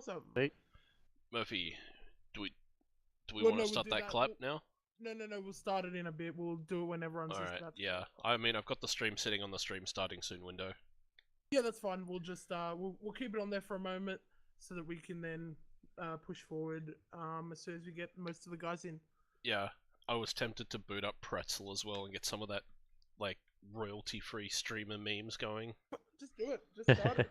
Awesome. Sweet. Murphy, do we want to start that clap now? No, we'll start it in a bit. We'll do it when everyone's Alright, about to yeah. I mean, I've got the stream sitting on the stream starting soon window. Yeah, that's fine. We'll just we'll keep it on there for a moment so that we can then push forward as soon as we get most of the guys in. Yeah, I was tempted to boot up Pretzel as well and get some of that, like, royalty-free streamer memes going. Just do it. Just start it.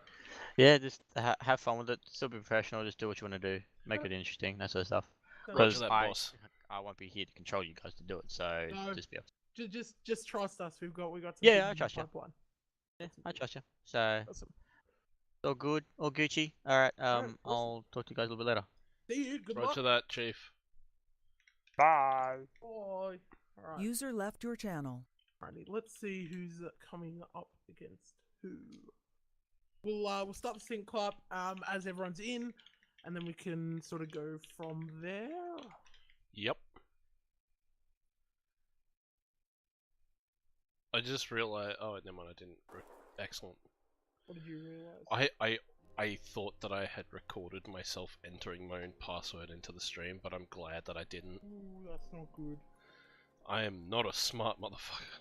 Yeah, just have fun with it. Still be professional. Just do what you want to do. Make it interesting. That sort of stuff. Roger that, boss. I won't be here to control you guys to do it. So No. just be up. Just trust us. We've got some. Yeah, I trust you. Pipeline. Yeah, I trust you. So Awesome. all good, all Gucci. All right. Awesome. I'll talk to you guys a little bit later. See you. Good luck. Roger that, Chief. Bye. Bye. All right. User left your channel. Alrighty, let's see who's coming up against who. We'll start the sync clap as everyone's in, and then we can sort of go from there. Yep. I just realized. Oh, never mind. I didn't. Excellent. What did you realize? I thought that I had recorded myself entering my own password into the stream, but I'm glad that I didn't. Ooh, that's not good. I am not a smart motherfucker.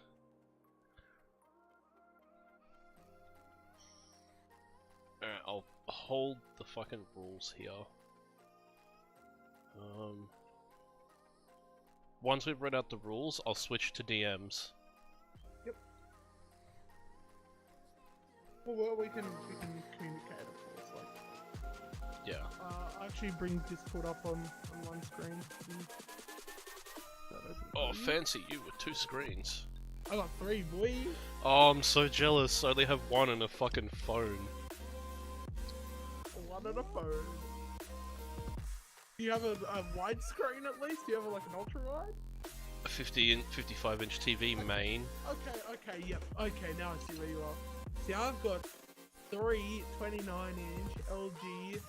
Alright, I'll hold the fucking rules here. Once we've read out the rules, I'll switch to DMs. Yep. Well, we can communicate, of course. Like, Yeah. actually bring Discord up on one screen. Oh, fancy you with 2 screens. I got 3, boy. Oh, I'm so jealous. I only have 1 and a fucking phone. 1 on a phone. Do you have a wide screen at least? Do you have like an ultra wide? A 55-inch TV main. Okay, yep. Okay, now I see where you are. See, I've got 3 29-inch LG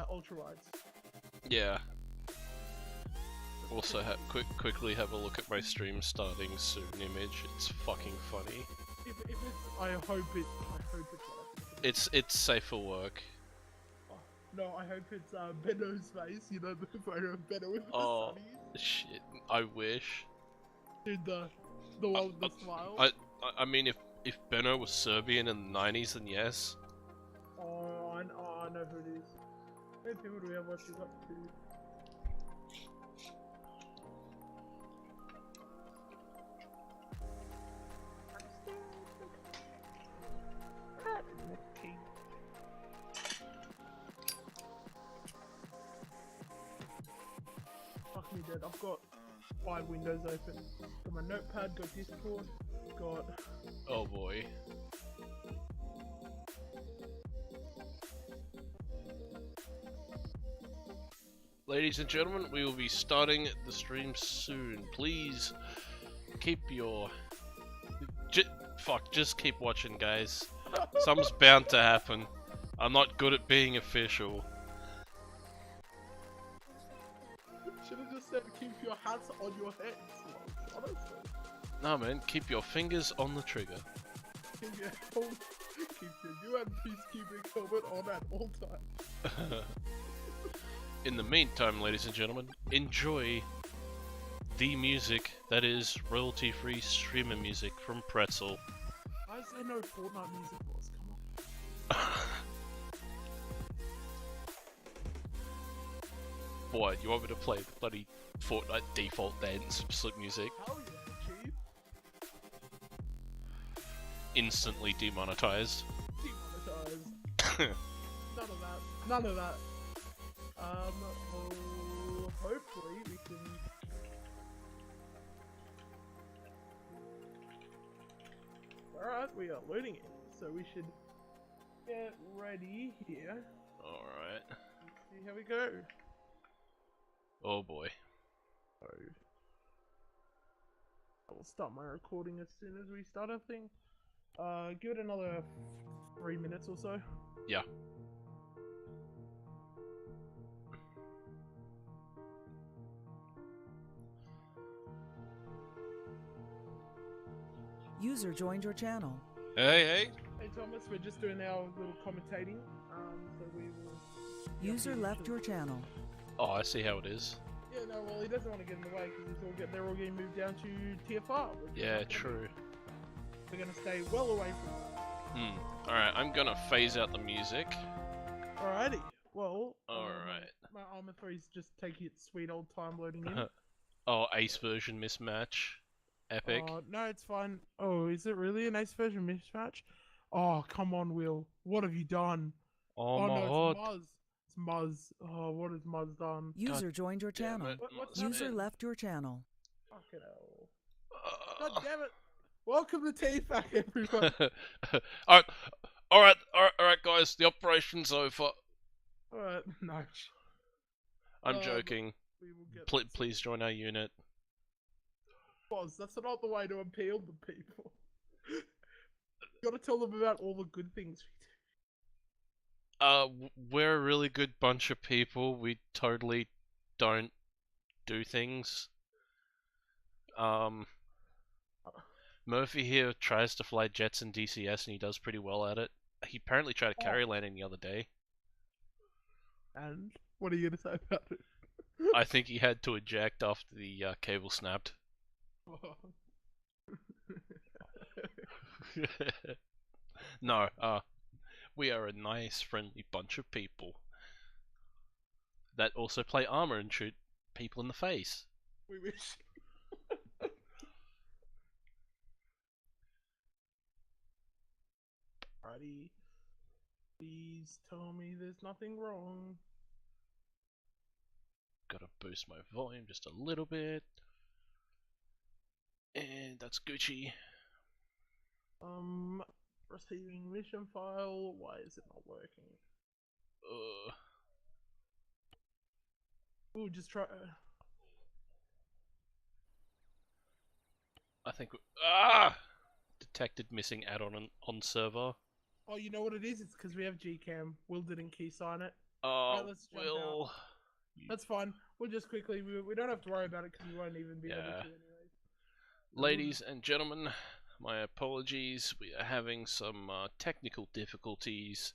ultra wides. Yeah. Also, quickly have a look at my stream starting soon image. It's fucking funny. If it's, I hope it's. It's safe for work. Oh, no, I hope it's Benno's face. You know the photo of Benno with the Oh sunnies. shit! I wish. Dude, the one with the smile. I mean, if Benno was Serbian in the 90s, then yes. Oh, I know who it is. How many people do we have watching up to? Fuck me dead. I've got 5 windows open. Got my notepad, got Discord, got... Oh boy. Ladies and gentlemen, we will be starting the stream soon. Please keep your... just keep watching, guys. Something's bound to happen. I'm not good at being official. Should have just said keep your hats on your heads, like, honestly. Nah man, keep your fingers on the trigger. Keep your UN peacekeeping helmet on at all times. In the meantime, ladies and gentlemen, enjoy the music that is royalty-free streamer music from Pretzel. Why is there no Fortnite music was? Come on. Boy, you want me to play the bloody Fortnite default dance slip music? Hell yeah, chief. Instantly demonetized. Demonetized. None of that. Hopefully we can... Alright, we are loading it, so we should get ready here. Alright. See how we go. Oh boy. I will start my recording as soon as we start our thing. Give it another 3 minutes or so. Yeah. User joined your channel. Hey, hey. Hey Thomas, we're just doing our little commentating. So we will User left your channel. Oh, I see how it is. Yeah, no, well, he doesn't want to get in the way because they're all getting moved down to TFR. Yeah, true. We're gonna stay well away from that. Alright, I'm gonna phase out the music. Alrighty. Well. Alright. My Arma 3's just taking its sweet old time loading in. Oh, Ace version mismatch. Epic. No, it's fine. Oh, is it really an Ace version mismatch? Oh, come on, Will. What have you done? Oh, Oh my no, god. it's Muzz. It's Muzz. Oh, what has Muzz done? User joined your damn channel. it, What's User happening? left your channel. Fucking hell. God damn it. Welcome to TFAC, everyone. alright, guys. The operation's over. Alright, no. I'm joking. We will get Please join our unit. Boz, that's not the way to appeal to people. You gotta tell them about all the good things we do. We're a really good bunch of people. We totally don't do things. Murphy here tries to fly jets in DCS and he does pretty well at it. He apparently tried a carry landing the other day. And what are you gonna say about it? I think he had to eject after the cable snapped. No, we are a nice, friendly bunch of people that also play Arma and shoot people in the face. We wish. Alrighty. Please tell me there's nothing wrong. Gotta boost my volume just a little bit. And that's Gucci. Receiving mission file. Why is it not working? Ooh, just try. I think. Detected missing add-on on server. Oh, you know what it is? It's because we have Gcam. Will didn't key sign it. Oh, Right, let's jump Will. That's fine. We'll just quickly. We don't have to worry about it because we won't even be able to anyway. Ladies and gentlemen, my apologies. We are having some technical difficulties.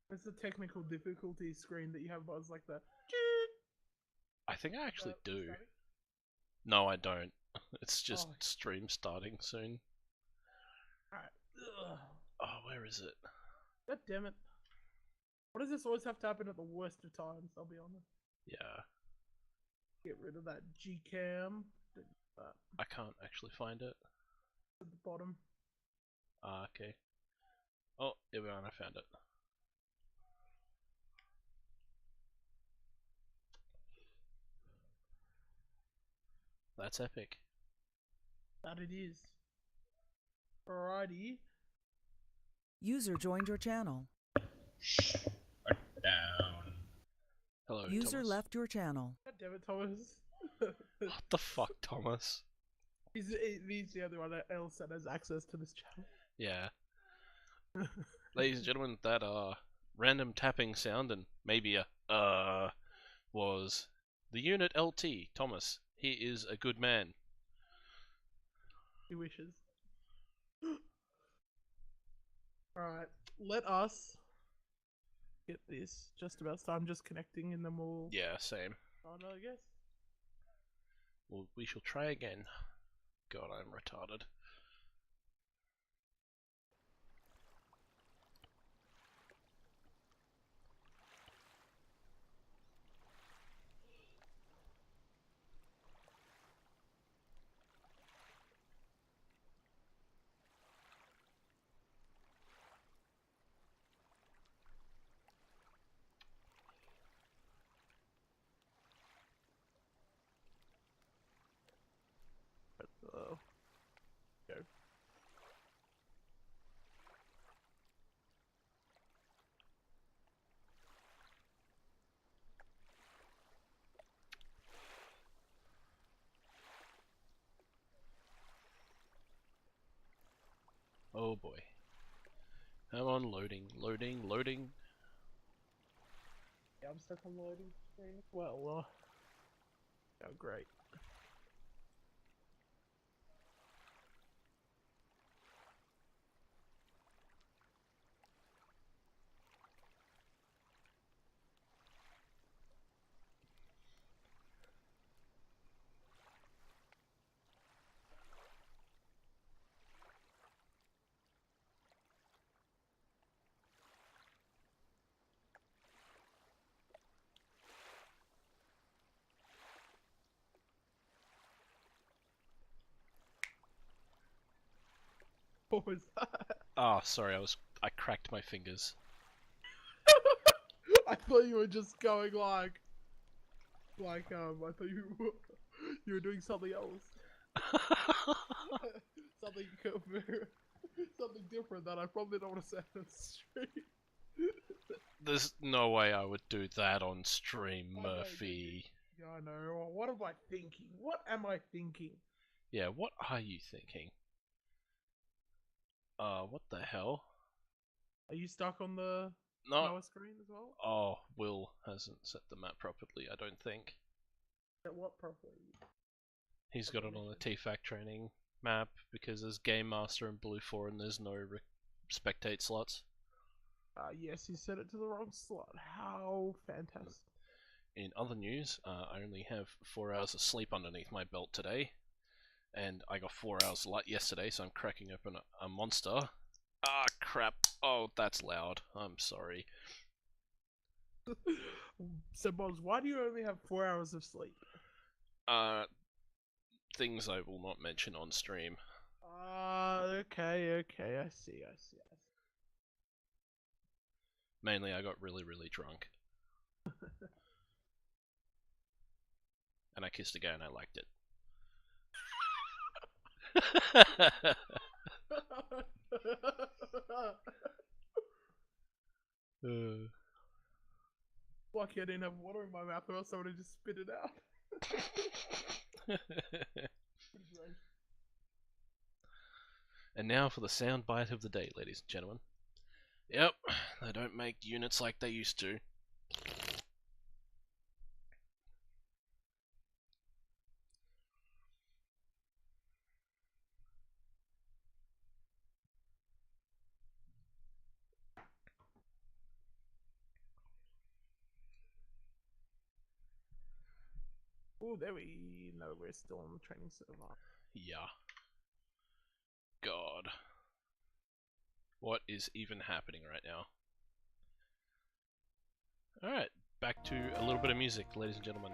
It's the technical difficulty screen that you have, Buzz, like that. I think I actually do. No, I don't. It's just stream starting soon. Alright. Oh, where is it? God damn it. Why does this always have to happen at the worst of times? I'll be honest. Yeah. Get rid of that Gcam. I can't actually find it. At the bottom. Ah, okay. Oh, here we are, I found it. That's epic. That it is. Alrighty. User joined your channel. Down. Hello, User Thomas. left your channel. God damn it, Thomas. What the fuck, Thomas? He's the other one else that has access to this channel. Yeah. Ladies and gentlemen, that random tapping sound and maybe a was the unit LT, Thomas. He is a good man. He wishes. Alright, let us get this just about started. I'm just connecting and then we'll. Yeah, same. Oh no, I guess. Well, we shall try again. God, I'm retarded. Go. Oh boy. Come on, loading, loading, loading. Yeah, I'm stuck on the loading screen. Well, oh great. What was that? Oh, sorry, I cracked my fingers. I thought you were just going like I thought you were doing something else. something something different that I probably don't want to say on the street. There's no way I would do that on stream, I know, Murphy. Yeah, I know. What am I thinking? What am I thinking? Yeah, what are you thinking? What the hell? Are you stuck on the No. lower screen as well? Oh, Will hasn't set the map properly, I don't think. Set what properly? He's got it on the TFAC training map because there's Game Master and Blue 4 and there's no spectate slots. Yes, you set it to the wrong slot. How fantastic. In other news, I only have 4 hours of sleep underneath my belt today. And I got 4 hours light yesterday, so I'm cracking open a monster. Ah, crap. Oh, that's loud. I'm sorry. So, Bobs, why do you only have 4 hours of sleep? Things I will not mention on stream. Okay, I see. Mainly, I got really, really drunk. And I kissed a guy and I liked it. Lucky I didn't have water in my mouth, or else I would have just spit it out. And now for the sound bite of the day, ladies and gentlemen. Yep, they don't make units like they used to. Oh, there we know we're still on the training server. Yeah. God. What is even happening right now? Alright, back to a little bit of music, ladies and gentlemen.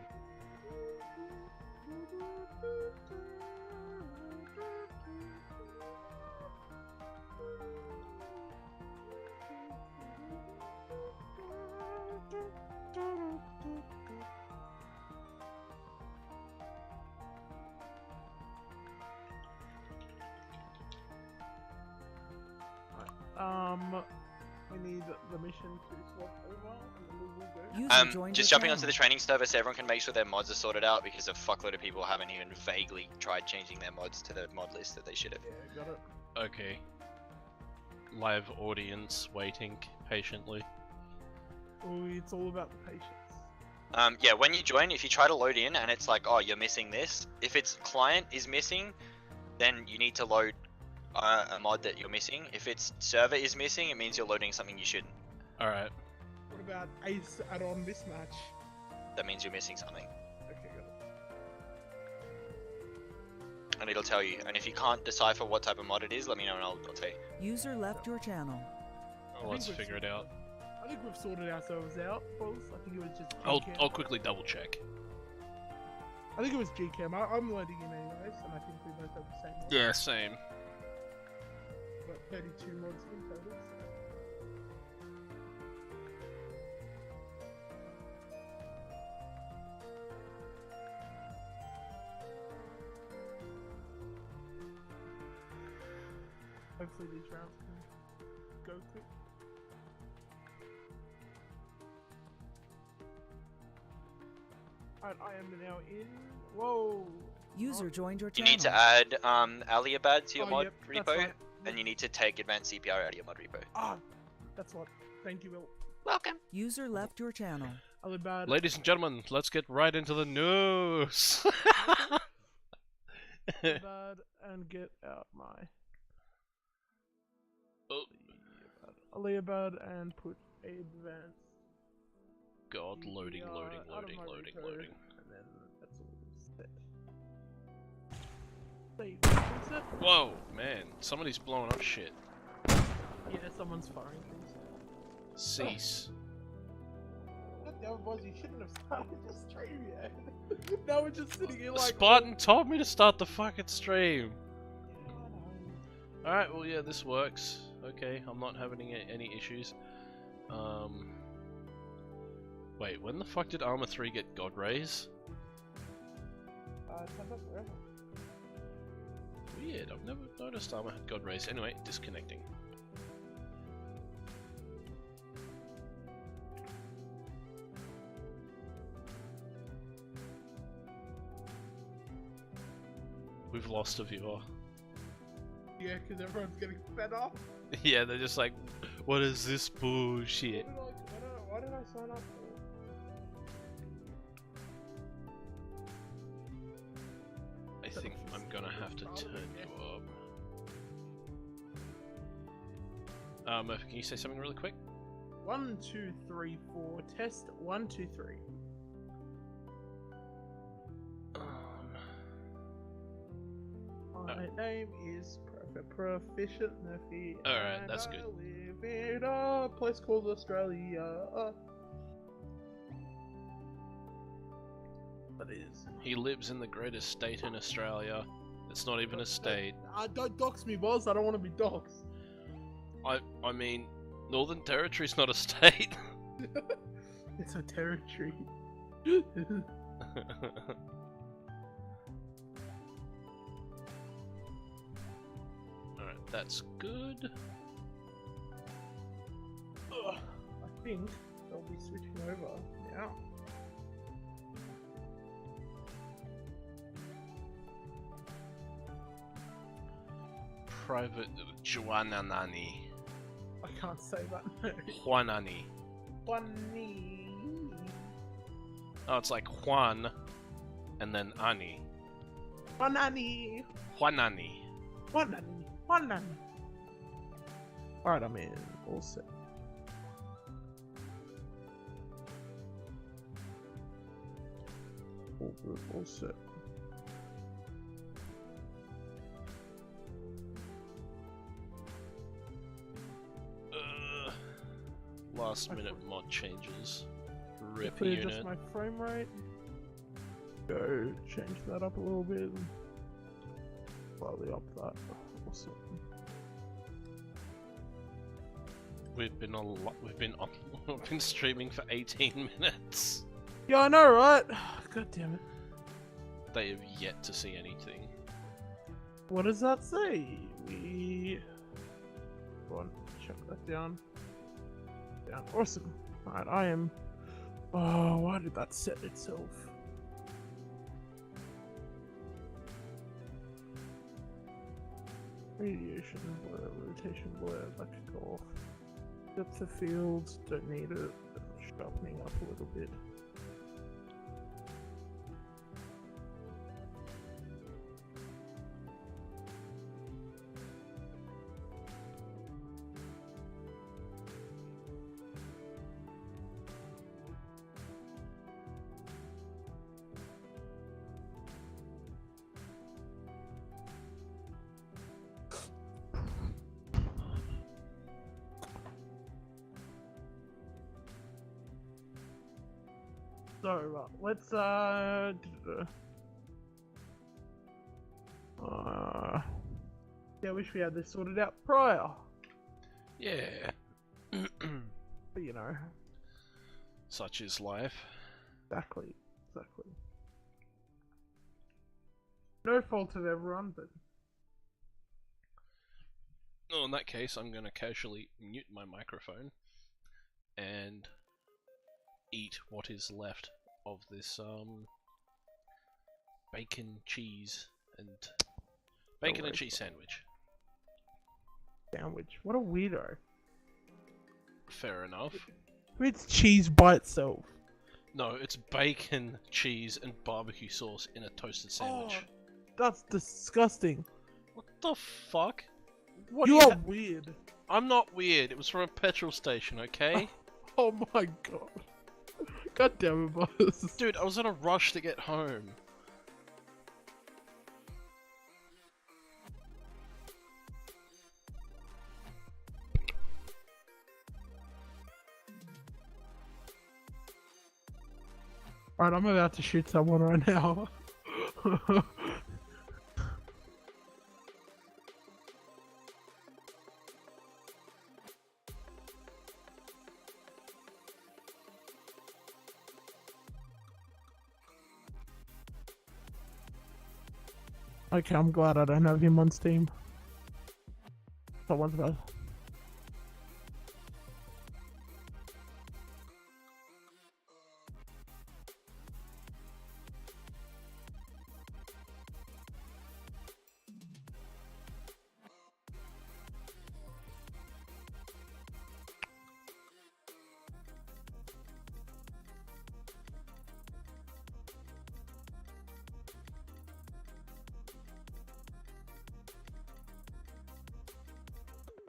We need the mission to swap over, and then we will go. User joined Just your jumping onto the channel. training server so everyone can make sure their mods are sorted out because a fuckload of people haven't even vaguely tried changing their mods to the mod list that they should have. Yeah, got it. Okay. Live audience waiting patiently. Oh, it's all about the patience. Yeah, when you join, if you try to load in and it's like, oh, you're missing this, if its client is missing, then you need to load a mod that you're missing. If its server is missing, it means you're loading something you shouldn't. Alright. What about Ace add-on mismatch? That means you're missing something. Okay, got it. And it'll tell you. And if you can't decipher what type of mod it is, let me know and I'll tell you. User left your channel. Well, let's figure it out. I think we've sorted ourselves out, boss. I think it was just I'll Gcam. quickly double check. I think it was Gcam. I'm loading in anyways, and I think we both have the same mod. Yeah, same. Got 32 mods in total. Hopefully these rounds can go quick. Alright, I am now in. Whoa! User joined your You channel. need to add Aliabad to your Oh, mod yep, that's repo, right. and you need to take advanced CPR out of your mod repo. Ah, that's what. Thank you, Will. Welcome. User left your channel. Alibad. Ladies and gentlemen, let's get right into the news. Alibad, and get out my. Oh. Alibad, and put advanced. God, loading, CPR loading, out of loading, my loading, repo, loading. And then that's all set. Save. That's it. Whoa, man, somebody's blowing up shit. Yeah, someone's firing things. Cease. God damn it, boys, you shouldn't have started the stream yet. Now we're just sitting here like. Spartan told me to start the fucking stream. Yeah, I know. Alright, well yeah, this works. Okay, I'm not having any issues. Wait, when the fuck did Arma 3 get God Rays? Turns up forever. Weird, I've never noticed Arma had God Rays. Anyway, disconnecting. We've lost a viewer. Yeah, because everyone's getting fed up. Yeah, they're just like, what is this bullshit? Why did I sign up for? I think I'm gonna have to turn you up. Murphy, can you say something really quick? 1, 2, 3, 4. Test 1, 2, 3. My name is Proficient Murphy. Alright, that's and good. I live in a place called Australia. That is. He lives in the greatest state in Australia. It's not even a state. Don't dox me, boss. I don't want to be doxed. I mean, Northern Territory's not a state. It's a territory. Alright, that's good. I think they'll be switching over now. Private Juananani. I can't say that. No. Juanani. Funny. Oh, it's like Juan and then Ani. Banani. Juanani. Banani. Banani. Alright, I'm in. All set. All good. All set. Last minute mod changes. RIP Quickly unit. adjust my frame rate. Go change that up a little bit. Slightly up that. Awesome. We've been we've been streaming for 18 minutes. Yeah, I know, right? God damn it. They have yet to see anything. What does that say? Go on, shut that down. Down. Awesome. Alright, I am. Oh, why did that set itself? Radiation blur, rotation blur, electrical. Depth of fields, don't need it. Sharpening up a little bit. So, let's, yeah, I wish we had this sorted out prior. Yeah. But, you know. Such is life. Exactly. Exactly. No fault of everyone, but... Oh, in that case, I'm gonna casually mute my microphone and eat what is left of this bacon, cheese, and cheese sandwich. Sandwich. What a weirdo. Fair enough. Who eats cheese by itself? No, it's bacon, cheese, and barbecue sauce in a toasted sandwich. Oh, that's disgusting. What the fuck? What You do are weird. I'm not weird. It was from a petrol station, okay? Oh my god. God damn it, boss. Dude, I was in a rush to get home. Alright, I'm about to shoot someone right now. Okay, I'm glad I don't have him on Steam. Someone's about.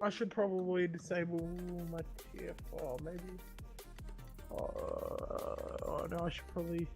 I should probably disable my TFAC, maybe. Oh no, I should probably.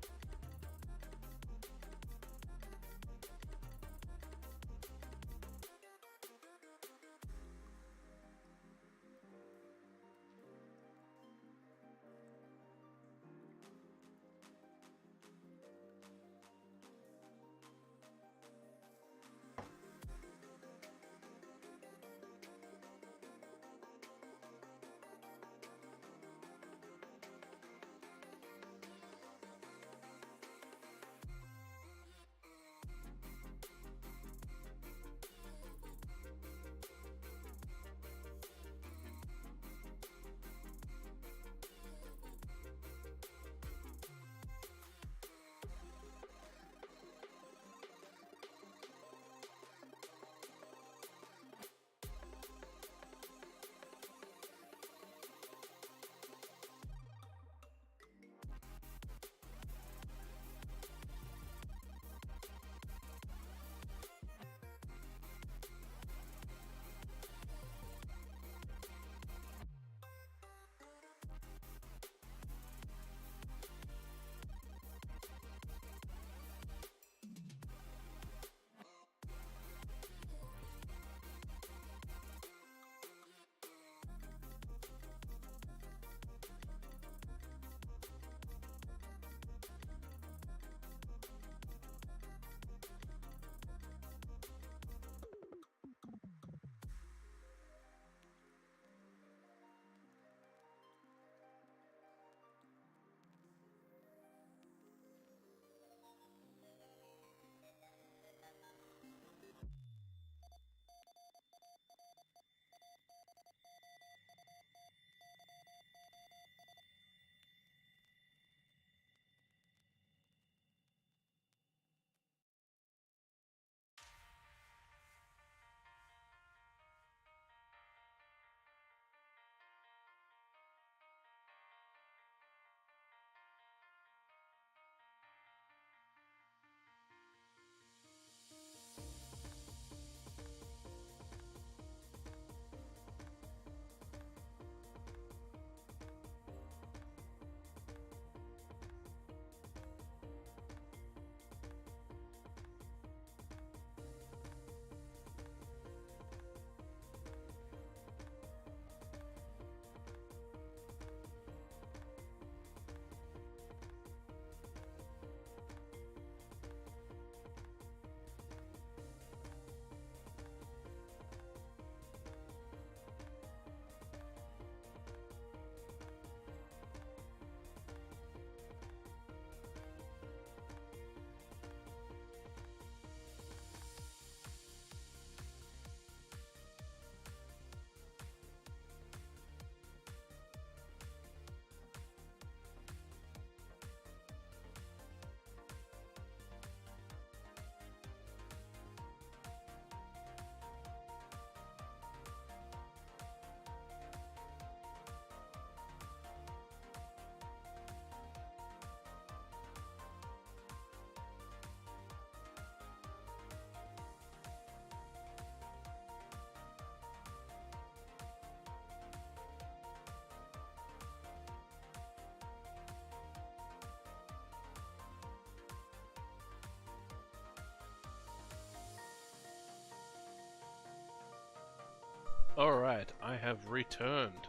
Alright, I have returned.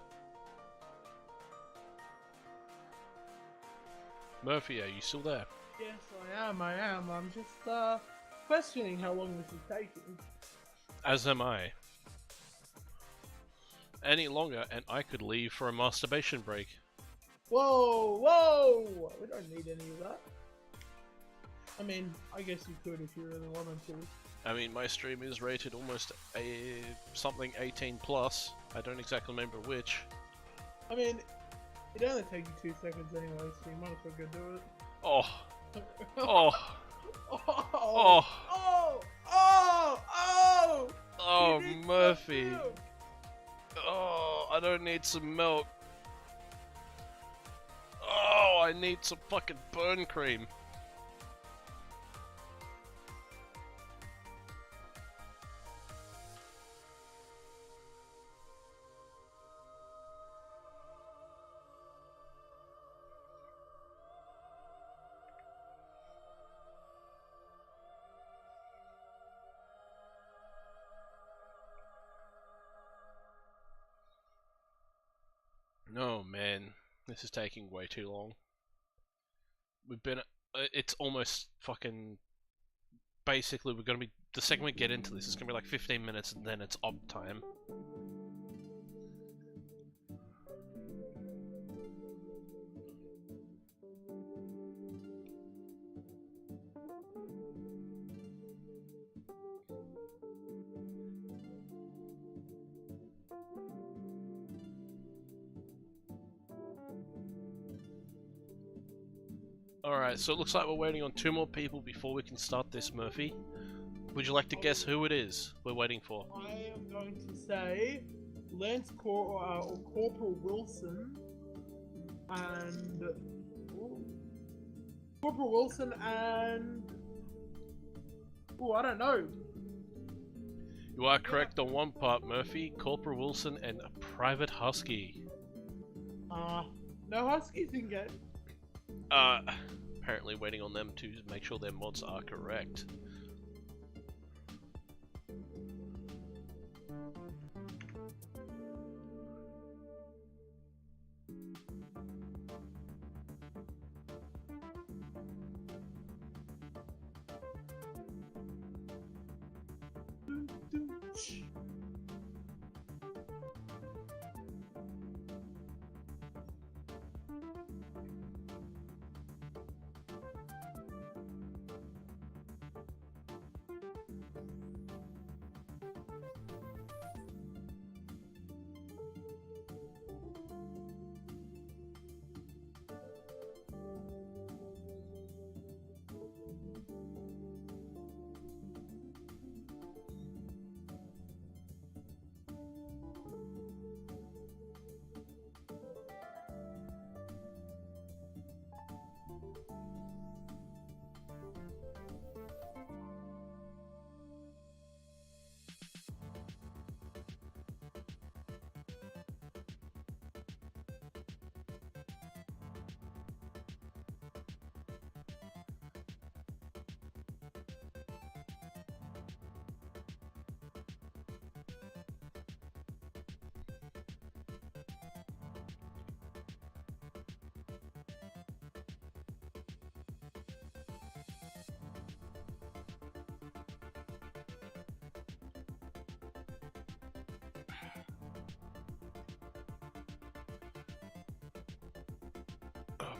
Murphy, are you still there? Yes, I am. I'm just questioning how long this is taking. As am I. Any longer, and I could leave for a masturbation break. Whoa! We don't need any of that. I mean, I guess you could if you really wanted to. I mean, my stream is rated almost something 18 plus. I don't exactly remember which. I mean, it only takes you 2 seconds anyway, so you might as well go do it. Oh, oh, Oh! oh, Oh! Oh! Oh! oh, You need Murphy. some milk. Oh, I don't need some milk. Oh, I need some fucking burn cream. Oh man, this is taking way too long. We've been, it's almost fucking, basically we're gonna be, the second we get into this, it's gonna be like 15 minutes and then it's ob time. Alright, so it looks like we're waiting on 2 more people before we can start this, Murphy. Would you like to guess who it is we're waiting for? I am going to say or Corporal Wilson and Corporal Wilson and I don't know. You are correct on one part, Murphy. Corporal Wilson and Private Husky. No Huskies in game. Apparently waiting on them to make sure their mods are correct.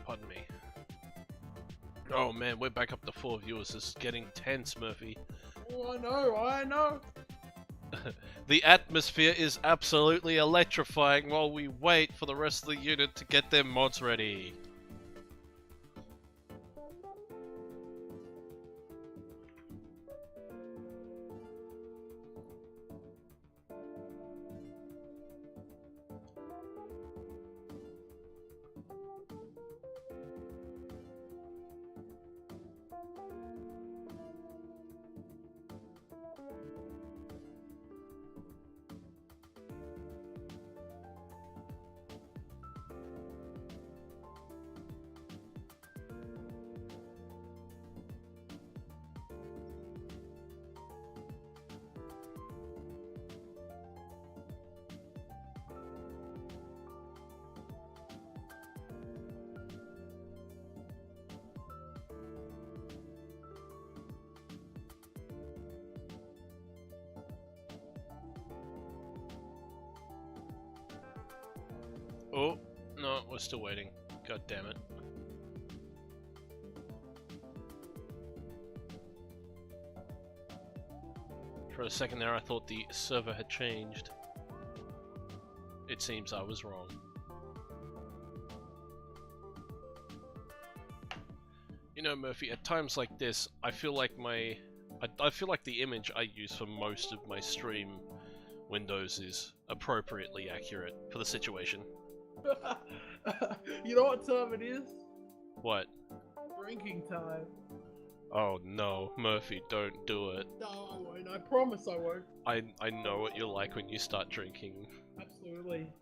Pardon me. Oh man, we're back up to 4 viewers. This is getting tense, Murphy. Oh, I know. The atmosphere is absolutely electrifying while we wait for the rest of the unit to get their mods ready. Oh, no, we're still waiting. God damn it. For a second there, I thought the server had changed. It seems I was wrong. You know, Murphy, at times like this, I feel like I feel like the image I use for most of my stream windows is appropriately accurate for the situation. You know what time it is? What? Drinking time. Oh no, Murphy, don't do it. No, I won't. I promise I won't. I know what you're like when you start drinking. Absolutely.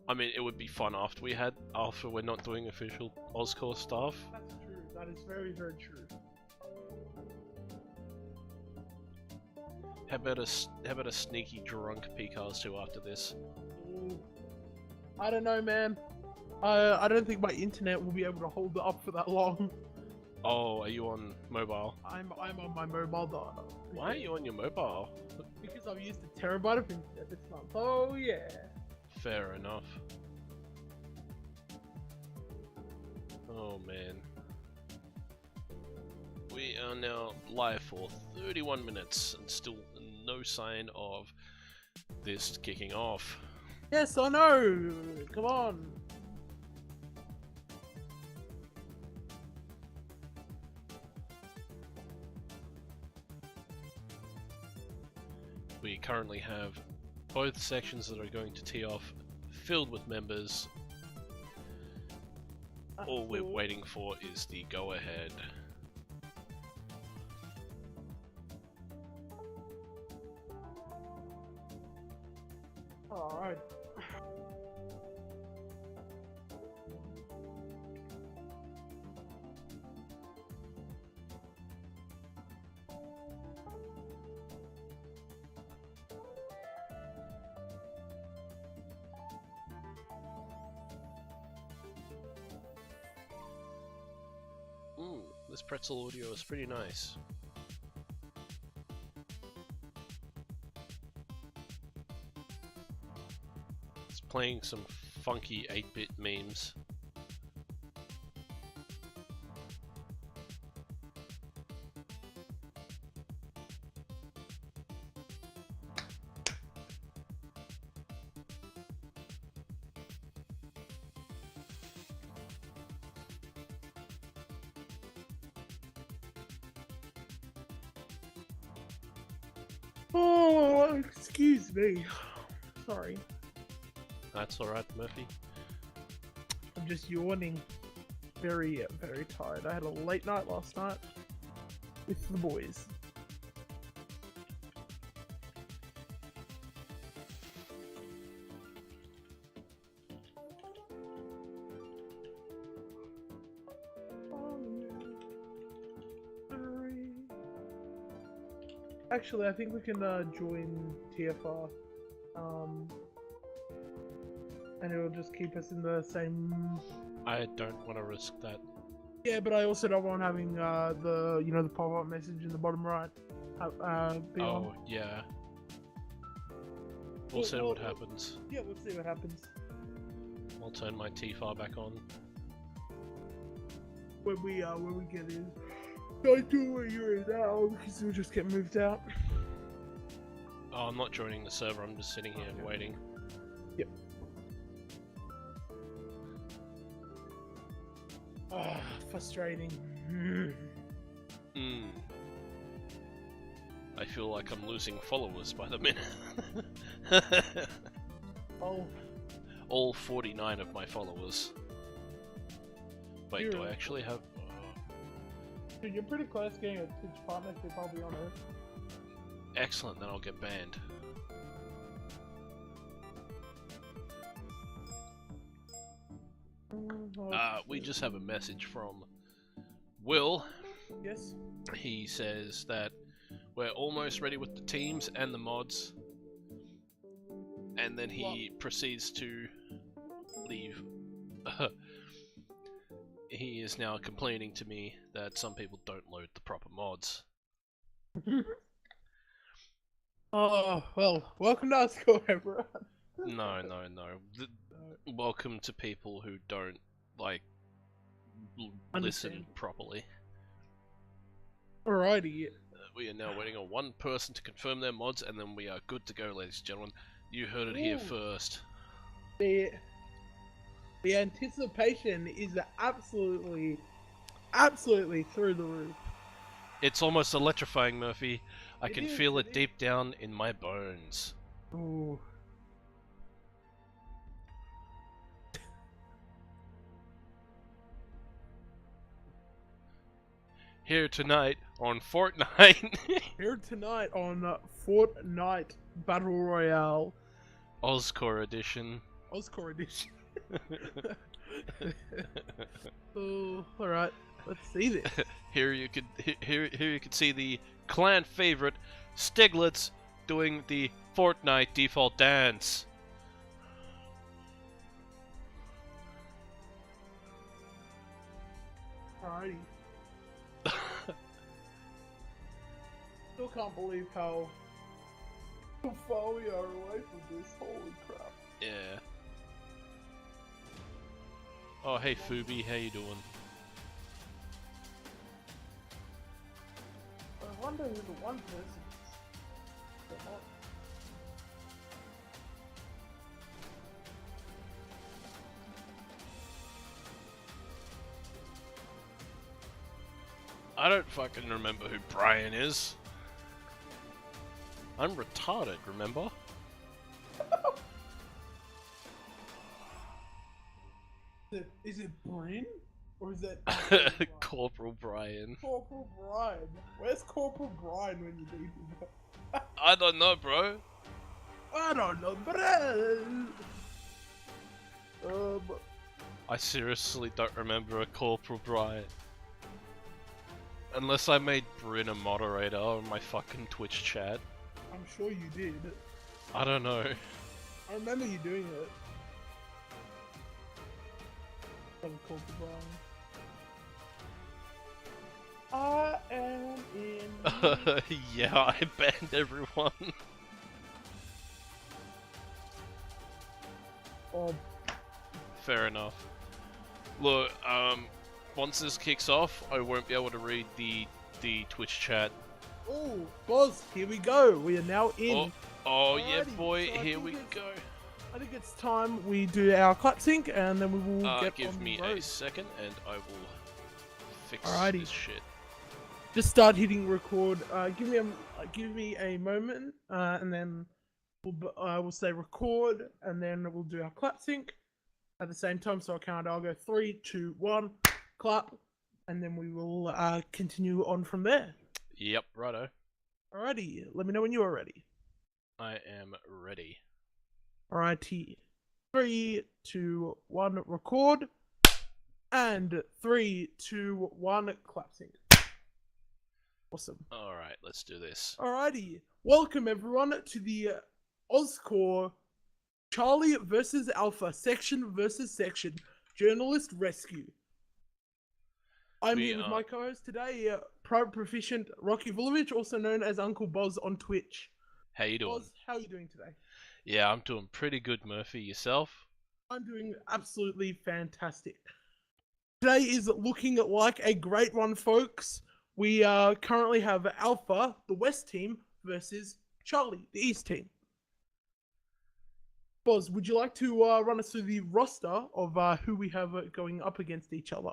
I mean, it would be fun after we're not doing official Ozcore stuff. That's true. That is very, very true. How about a sneaky drunk PCARS2 after this? Ooh. I don't know, man. I don't think my internet will be able to hold it up for that long. Oh, are you on mobile? I'm on my mobile data. Why are you on your mobile? Because I've used a terabyte of internet this month. Oh yeah. Fair enough. Oh man. We are now live for 31 minutes and still no sign of this kicking off. Yes, I know. Come on. We currently have both sections that are going to tee off filled with members. All we're waiting for is the go-ahead. Alright. This pretzel audio is pretty nice. It's playing some funky 8-bit memes. Oh, excuse me. Sorry. That's alright, Murphy. I'm just yawning. Very, very tired. I had a late night last night with the boys. Actually, I think we can join TFR, and it'll just keep us in the same. I don't want to risk that. Yeah, but I also don't want having the pop-up message in the bottom right. Be on. Oh yeah. We'll see what happens. Yeah, we'll see what happens. I'll turn my TFAR back on. When we get in. Don't do what you're in now, because we'll just get moved out. Oh, I'm not joining the server, I'm just sitting here and waiting. Yep. Ah, frustrating. I feel like I'm losing followers by the minute. Oh. All 49 of my followers. Wait, do I You're- actually have... Dude, you're pretty close getting a Twitch partnership, I'll be honest. Excellent, then I'll get banned. We just have a message from Will. Yes? He says that we're almost ready with the teams and the mods. And then he proceeds to leave. He is now complaining to me that some people don't load the proper mods. Oh, well, welcome to our school, everyone. No. Welcome to people who don't, like, listen Understand. properly. Alrighty. We are now waiting on one person to confirm their mods, and then we are good to go, ladies and gentlemen. You heard it here Ooh. first. The anticipation is absolutely through the roof. It's almost electrifying, Murphy. I It can is, feel it it deep down in my bones. Ooh. Here tonight on Fortnite. Here tonight on Fortnite Battle Royale Oscore edition. Oscore edition. Oh, alright. Let's see this. Here you could see the clan favorite Stiglitz doing the Fortnite default dance. Alrighty. Still can't believe how far we are away from this. Holy crap. Yeah. Oh, hey Fubi, how you doing? I wonder who the one person is. They're not- I don't fucking remember who Brian is. I'm retarded, remember? Is it Bryn? Or is that Corporal Brian. Corporal Brian? Where's Corporal Brian when you need him? I don't know, bro. I don't know, Brian! I seriously don't remember a Corporal Brian. Unless I made Bryn a moderator on my fucking Twitch chat. I'm sure you did. I don't know. I remember you doing it. Corporal Brian. I am in. Yeah, I banned everyone. Oh, Fair enough. Look, once this kicks off, I won't be able to read the Twitch chat. oh, boss, here we go. We are now in. Oh yeah, Alrighty, boy, so I here think we it's- go. I think it's time we do our clap sync and then we will get Give on me the road. a second, and I will fix Alrighty. this shit. Just start hitting record. Give me a moment, and then we'll say record, and then we'll do our clap sync at the same time. So I'll go 3, 2, 1, clap, and then we will continue on from there. Yep, righto. Alrighty, let me know when you are ready. I am ready. Alrighty, 3, 2, 1, record, and 3, 2, 1, clap sync. Awesome. Alright, let's do this. Alrighty, welcome everyone to the Oscore Charlie versus Alpha section versus section journalist rescue. I'm We here with are- my co-host today, Private Proficient Rocky Vulovic, also known as Uncle Boz on Twitch. How you doing? Boz, how are you doing today? Yeah, I'm doing pretty good, Murphy. Yourself? I'm doing absolutely fantastic. Today is looking like a great one, folks. We currently have Alpha, the West team, versus Charlie, the East team. Boz, would you like to run us through the roster of who we have going up against each other?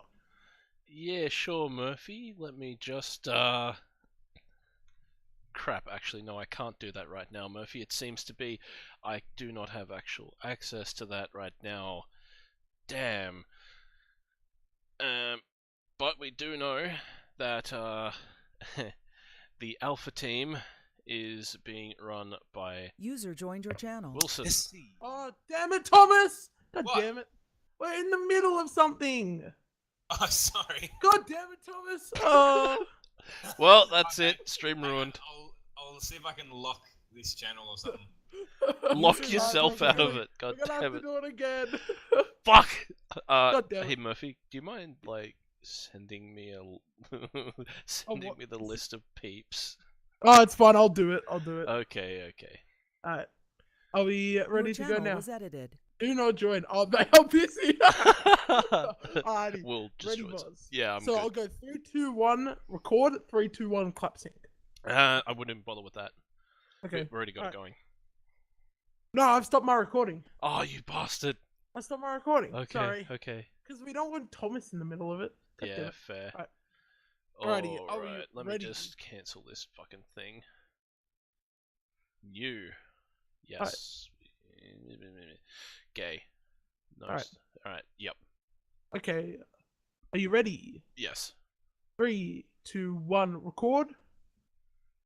Yeah, sure, Murphy. Let me just, Crap, actually, no, I can't do that right now, Murphy. It seems to be I do not have actual access to that right now. Damn. But we do know that, the Alpha team is being run by User joined your channel. Wilson. Oh, damn it, Thomas! God What? damn it. We're in the middle of something. Oh, sorry. God damn it, Thomas. Oh. Well, that's it. Stream ruined. I'll see if I can lock this channel or something. Lock yourself out of it. God We're gonna have damn to it. do it again. Fuck! God damn Hey it. Murphy, do you mind, like, sending me sending what? me the list of peeps? Oh, it's fine. I'll do it. Okay, okay. Alright. Are we ready Your to go channel now? was edited. Do not join. Oh, mate, I'm busy. Alrighty. will Ready, destroy. boss? Yeah, I'm So I'll good. go 3, 2, 1, record, 3, 2, 1, clap sync. I wouldn't bother with that. Okay. We've already got it Alright. going. No, I've stopped my recording. Oh, you bastard! I stopped my recording. Okay, Sorry. okay. Because we don't want Thomas in the middle of it. God damn Yeah, it. fair. Alright. Alrighty, are we Alright, let ready? me just cancel this fucking thing. New. Yes. Gay. Nice. Alright, yep. Okay. Are you ready? Yes. 3, 2, 1, record.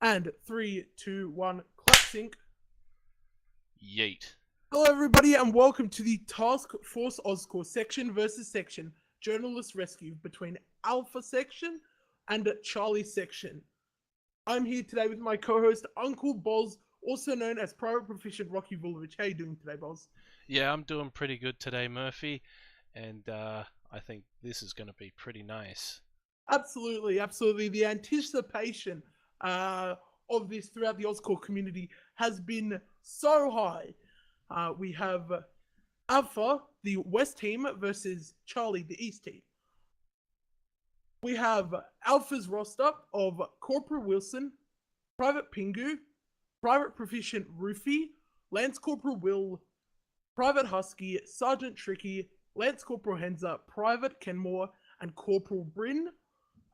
And 3, 2, 1, clap sync. Yeet. Hello, everybody, and welcome to the Task Force Oscorp Section versus Section Journalist Rescue between Alpha Section and Charlie Section. I'm here today with my co-host, Uncle Boz, also known as Private Proficient Rocky Vulovich. How you doing today, Boz? Yeah, I'm doing pretty good today, Murphy. And I think this is going to be pretty nice. Absolutely, absolutely. The anticipation of this throughout the Oscorp community has been so high. We have Alpha, the West team, versus Charlie, the East team. We have Alpha's roster of Corporal Wilson, Private Pingu, Private Proficient Roofy, Lance Corporal Will, Private Husky, Sergeant Tricky, Lance Corporal Henza, Private Kenmore, and Corporal Bryn,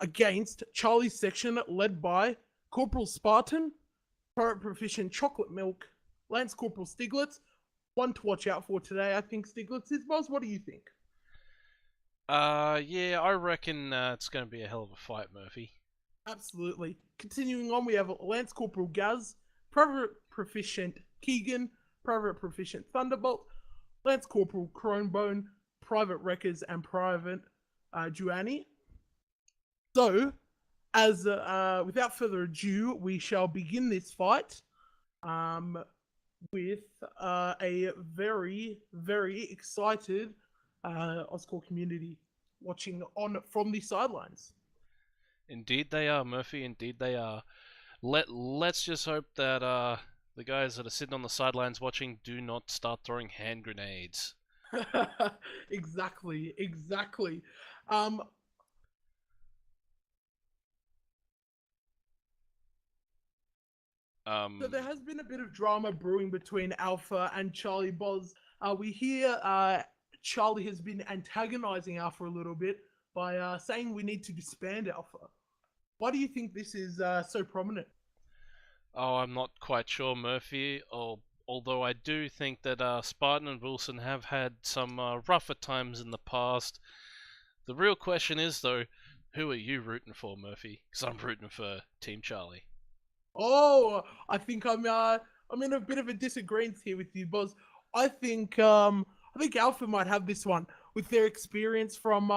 against Charlie's section led by Corporal Spartan, Private Proficient Chocolate Milk, Lance Corporal Stiglitz. One to watch out for today, I think Stiglitz is. Boz, what do you think? Yeah, I reckon it's going to be a hell of a fight, Murphy. Absolutely. Continuing on, we have Lance Corporal Gaz, Private Proficient Keegan, Private Proficient Thunderbolt, Lance Corporal Cronebone, Private Wreckers, and Private Juani. So, as without further ado, we shall begin this fight with a very, very excited Oscorp community watching on from the sidelines. Indeed they are, Murphy. Indeed they are. Let's just hope that the guys that are sitting on the sidelines watching do not start throwing hand grenades. Exactly. So there has been a bit of drama brewing between Alpha and Charlie Boz. We hear Charlie has been antagonizing Alpha a little bit by saying we need to disband Alpha. Why do you think this is so prominent? Oh, I'm not quite sure, Murphy. Although I do think that Spartan and Wilson have had some rougher times in the past. The real question is, though, who are you rooting for, Murphy? Because I'm rooting for Team Charlie. Oh, I think I'm in a bit of a disagreement here with you, Boz. I think Alpha might have this one with their experience from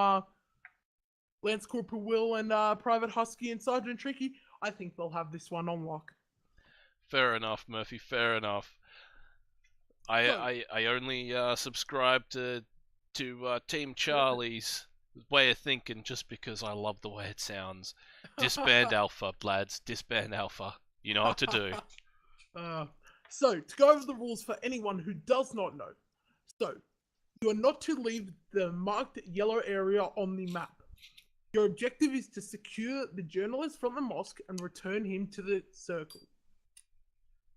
Lance Corporal Will and Private Husky and Sergeant Tricky. I think they'll have this one on lock. Fair enough, Murphy. Fair enough. I only subscribe to Team Charlie's way of thinking just because I love the way it sounds. Disband Alpha, lads. Disband Alpha. You know what to do. So, to go over the rules for anyone who does not know. So, you are not to leave the marked yellow area on the map. Your objective is to secure the journalist from the mosque and return him to the circle.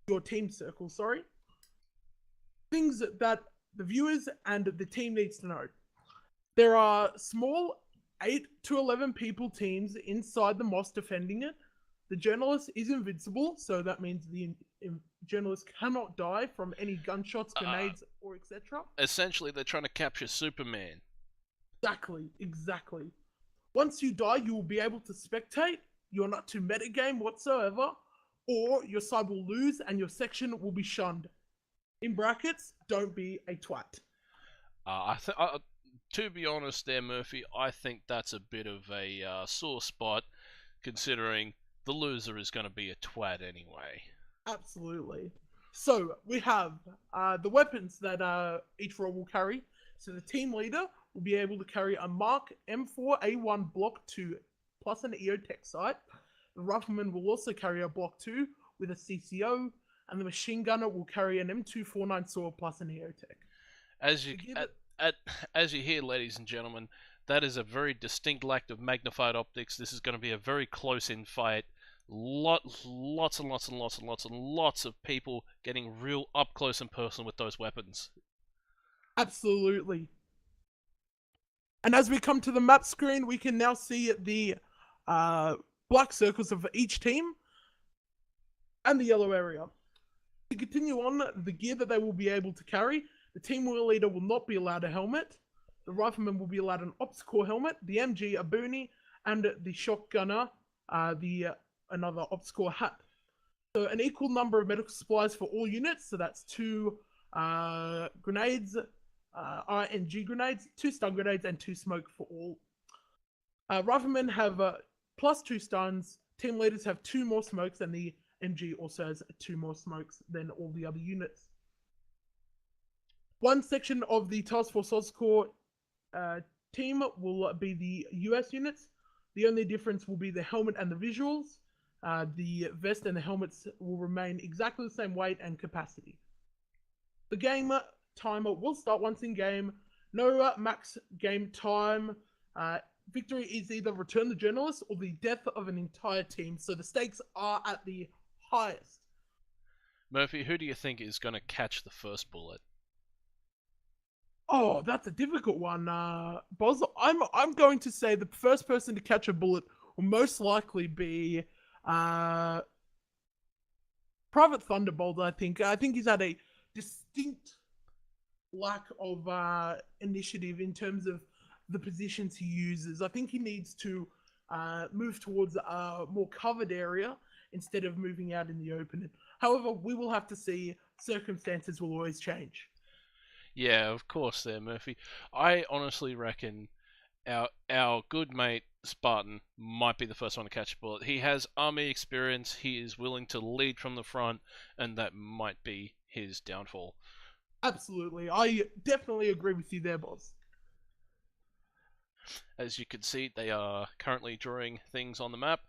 Your team circle, sorry. Things that the viewers and the team needs to know. There are small 8 to 11 people teams inside the mosque defending it. The journalist is invincible, so that means the journalist cannot die from any gunshots, grenades, or etc. Essentially, they're trying to capture Superman. Exactly. Once you die, you will be able to spectate. You're not to metagame whatsoever, or your side will lose and your section will be shunned. In brackets, don't be a twat. To be honest there, Murphy, I think that's a bit of a sore spot, considering the loser is going to be a twat anyway. Absolutely. So, we have the weapons that each role will carry. So, the team leader will be able to carry a Mark M4A1 Block 2 plus an EOTech sight. The rifleman will also carry a Block 2 with a CCO, and the machine gunner will carry an M249 sword plus an EOTech. As you hear, ladies and gentlemen, That is a very distinct lack of magnified optics. This is going to be a very close-in fight. Lots and lots of people getting real up close and personal with those weapons. Absolutely. And as we come to the map screen, we can now see the black circles of each team and the yellow area. To continue on, the gear that they will be able to carry, the team wheel leader will not be allowed a helmet, the rifleman will be allowed an obstacle helmet, the MG a boonie, and the shotgunner another obstacle hat. So an equal number of medical supplies for all units, so that's 2 grenades, RNG grenades, 2 stun grenades, and 2 smoke for all. Riflemen have plus 2 stuns, team leaders have 2 more smokes, and the MG also has 2 more smokes than all the other units. One section of the Task Force Oscorp team will be the US units. The only difference will be the helmet and the visuals. The vest and the helmets will remain exactly the same weight and capacity. The game timer will start once in game. No max game time. Victory is either return the journalist or the death of an entire team. So the stakes are at the highest. Murphy, who do you think is going to catch the first bullet? Oh, that's a difficult one, Boz. I'm going to say the first person to catch a bullet will most likely be Private Thunderbolt. I think he's had a distinct lack of initiative in terms of the positions he uses. I think he needs to move towards a more covered area instead of moving out in the open. However, we will have to see. Circumstances will always change. Yeah, of course there, Murphy. I honestly reckon our good mate Spartan might be the first one to catch a bullet. He has army experience, he is willing to lead from the front, and that might be his downfall. Absolutely. I definitely agree with you there, Boz. As you can see, they are currently drawing things on the map,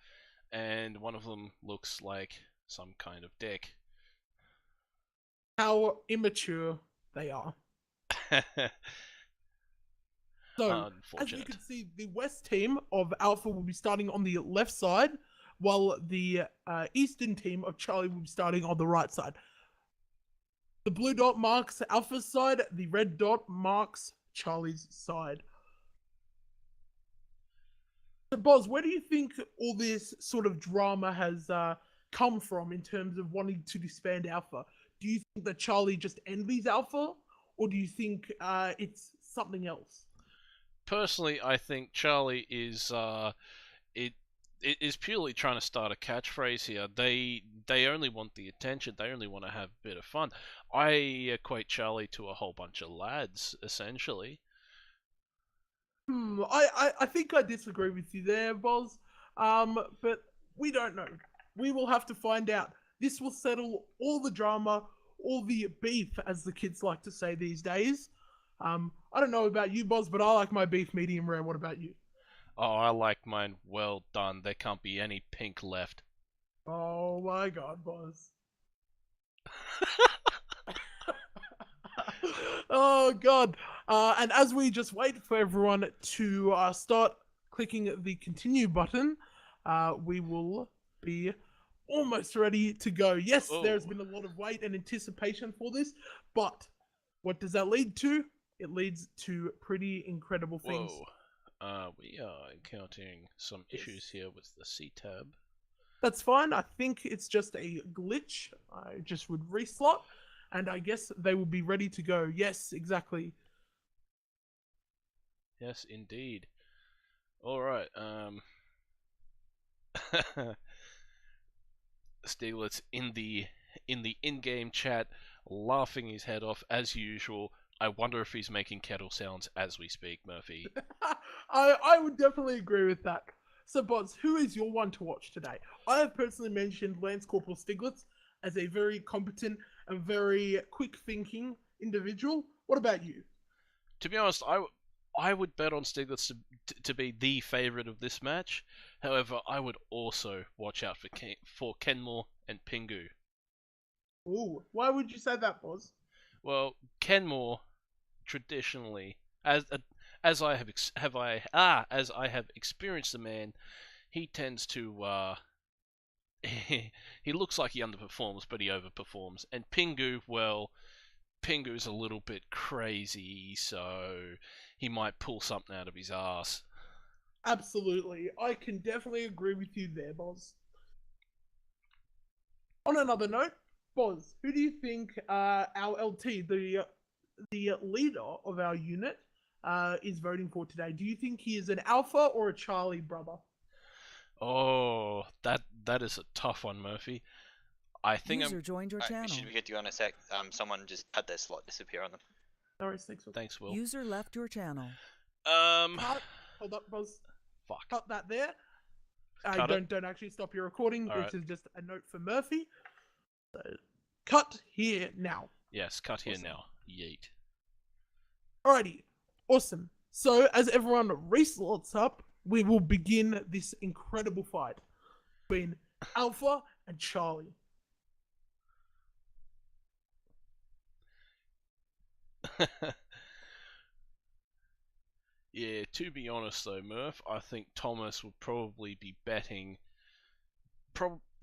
and one of them looks like some kind of deck. How immature they are. So, as you can see, the West team of Alpha will be starting on the left side, while the Eastern team of Charlie will be starting on the right side. The blue dot marks Alpha's side, the red dot marks Charlie's side. So, Boz, where do you think all this sort of drama has come from in terms of wanting to disband Alpha? Do you think that Charlie just envies Alpha, or do you think it's something else? Personally, I think Charlie is it is purely trying to start a catchphrase here. They only want the attention. They only want to have a bit of fun. I equate Charlie to a whole bunch of lads, essentially. I think I disagree with you there, Boz. But we don't know. We will have to find out. This will settle all the drama, all the beef, as the kids like to say these days. I don't know about you, Boz, but I like my beef medium rare. What about you? Oh, I like mine well done. There can't be any pink left. Oh my god, Boz. Oh god. And as we just wait for everyone to start clicking the continue button, we will be almost ready to go. Yes, there's been a lot of wait and anticipation for this, but what does that lead to? It leads to pretty incredible things. We are encountering some issues here with the C-tab. That's fine. I think it's just a glitch. I just would reslot, and I guess they will be ready to go. Yes, exactly. Yes, indeed. Alright, Stiglitz in the in-game chat, laughing his head off as usual. I wonder if he's making kettle sounds as we speak, Murphy. I would definitely agree with that. So, Boz, who is your one to watch today? I have personally mentioned Lance Corporal Stiglitz as a very competent and very quick-thinking individual. What about you? To be honest, I would bet on Stiglitz to be the favourite of this match. However, I would also watch out for Kenmore and Pingu. Ooh, why would you say that, Boz? Well, Kenmore traditionally, as as I have as I have experienced the man, he tends to he looks like he underperforms, but he overperforms. And Pingu, well, Pingu's a little bit crazy, so he might pull something out of his ass. Absolutely. I can definitely agree with you there, Boz. On another note, Boz, who do you think our LT, the leader of our unit, is voting for today? Do you think he is an Alpha or a Charlie, brother? Oh, that is a tough one, Murphy. I think User joined your channel. Should we get you on a sec? Someone just had their slot disappear on them. No worries, thanks. Thanks, Will. User left your channel. Cut. Hold up, Boz. Fuck. Cut that there. Cut it. Don't actually stop your recording. Alright. This is just a note for Murphy. So, cut here now. Yes, cut here Awesome. now. Yeet. Alrighty, awesome. So as everyone reslots up, we will begin this incredible fight between Alpha and Charlie. Yeah, to be honest though, Murph, I think Thomas would probably be betting,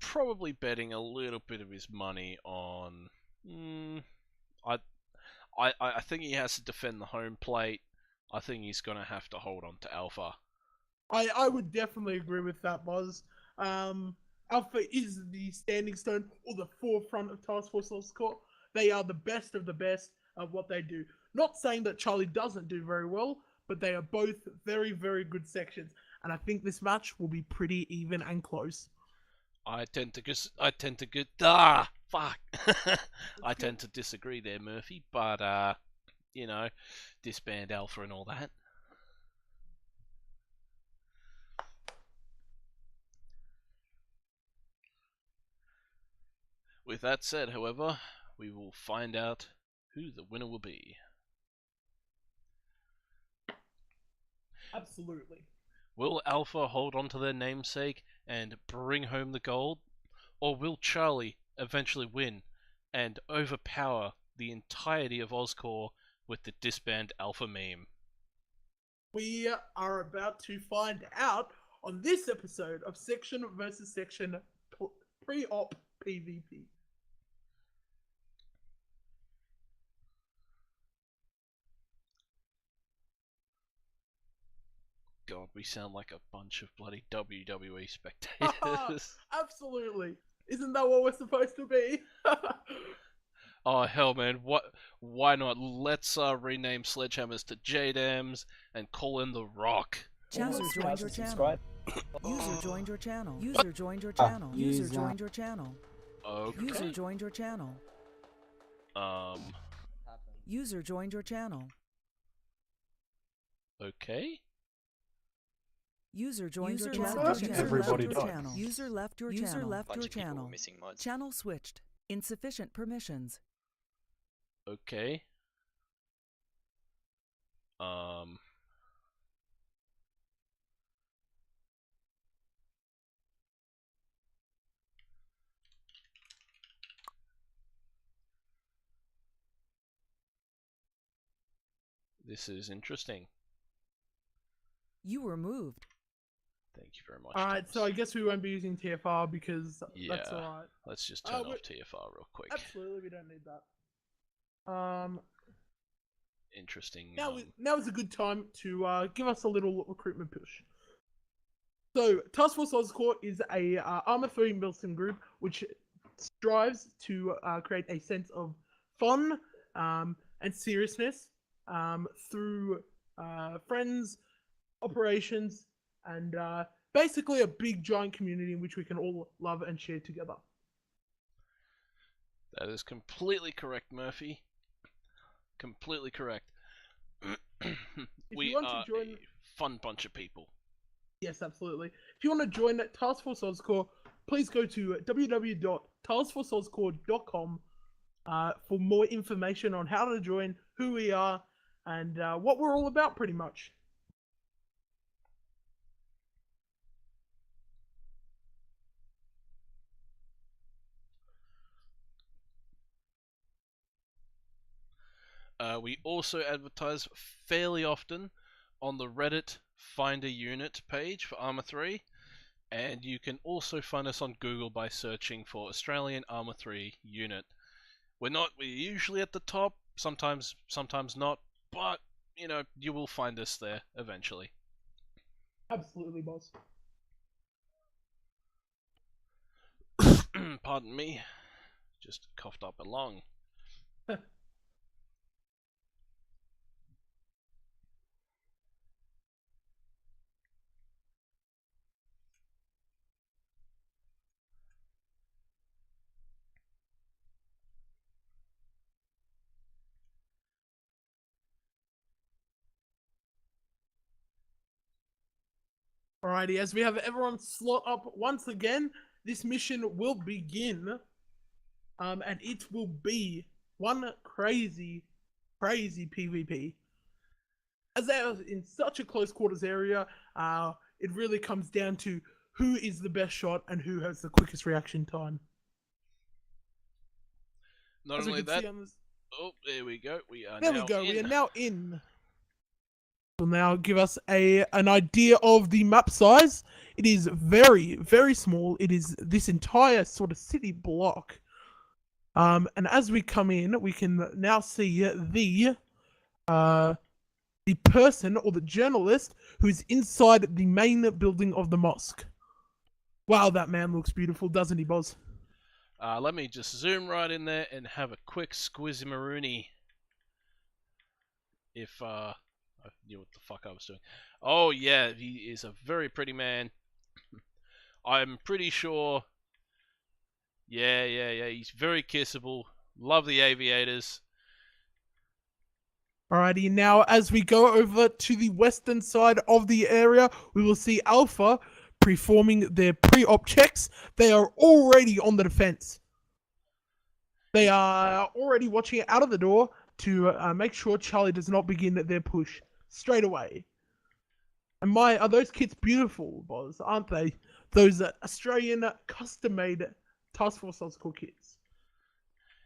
probably betting a little bit of his money on. I think he has to defend the home plate. I think he's gonna have to hold on to Alpha. I would definitely agree with that, Boz. Alpha is the standing stone or the forefront of Task Force Lost Court. They are the best of the best of what they do. Not saying that Charlie doesn't do very well, but they are both very, very good sections. And I think this match will be pretty even and close. I tend to disagree there, Murphy, but disband Alpha and all that. With that said, however, we will find out who the winner will be. Absolutely. Will Alpha hold on to their namesake and bring home the gold? Or will Charlie eventually win and overpower the entirety of Oscorp with the disband Alpha meme? We are about to find out on this episode of Section versus Section Pre-Op PvP. God, we sound like a bunch of bloody WWE spectators. Absolutely. Isn't that what we're supposed to be? Oh hell, man! Why not? Let's rename Sledgehammers to JDAMs and call in The Rock. User joined your channel. User joined your channel. User joined your channel. User joined your channel. Okay. User joined your channel. User joined your channel. Okay. User joined your left channel. your Everybody User dies. User left your Bunch channel. of people were missing mods. Channel switched. Insufficient permissions. Okay. This is interesting. You were moved. Thank you very much. Alright, so I Thomas. guess we won't be using TFR because that's Yeah. alright. Let's just turn off wait. TFR real quick. Absolutely, we don't need that. Interesting. Now is a good time to give us a little recruitment push. So, Task Force Oscorp is a Arma 3 militant group which strives to create a sense of fun and seriousness through friends, operations, and basically a big giant community in which we can all love and share together. That is completely correct, Murphy. Completely correct. We you want to are join- a fun bunch of people. Yes, absolutely. If you want to join Task Force Oscorp, please go to www.taskforceoscorp.com for more information on how to join, who we are, and what we're all about, pretty much. We also advertise fairly often on the Reddit Find a Unit page for Arma 3, and you can also find us on Google by searching for Australian Arma 3 Unit. We're usually at the top, sometimes not, but you know, you will find us there eventually. Absolutely, boss. Pardon me, just coughed up a lung. Alrighty, as we have everyone slot up once again, this mission will begin. And it will be one crazy PvP. As they are in such a close quarters area, it really comes down to who is the best shot and who has the quickest reaction time. Not As we only can that, see on this, oh, there we go. We are there now we go. in. We are now in. Will now give us an idea of the map size. It is very small. It is this entire sort of city block. And as we come in, we can now see the person or the journalist who's inside the main building of the mosque. Wow, that man looks beautiful, doesn't he, Boz? Let me just zoom right in there and have a quick squizzy-maroony. If, I knew what the fuck I was doing. Oh, yeah, he is a very pretty man. I'm pretty sure... Yeah, he's very kissable. Love the aviators. Alrighty, now as we go over to the western side of the area, we will see Alpha performing their pre-op checks. They are already on the defense. They are already watching it out of the door to make sure Charlie does not begin their push straight away. And are those kits beautiful, Boz, aren't they? Those Australian custom-made Task Force Oscorp kits.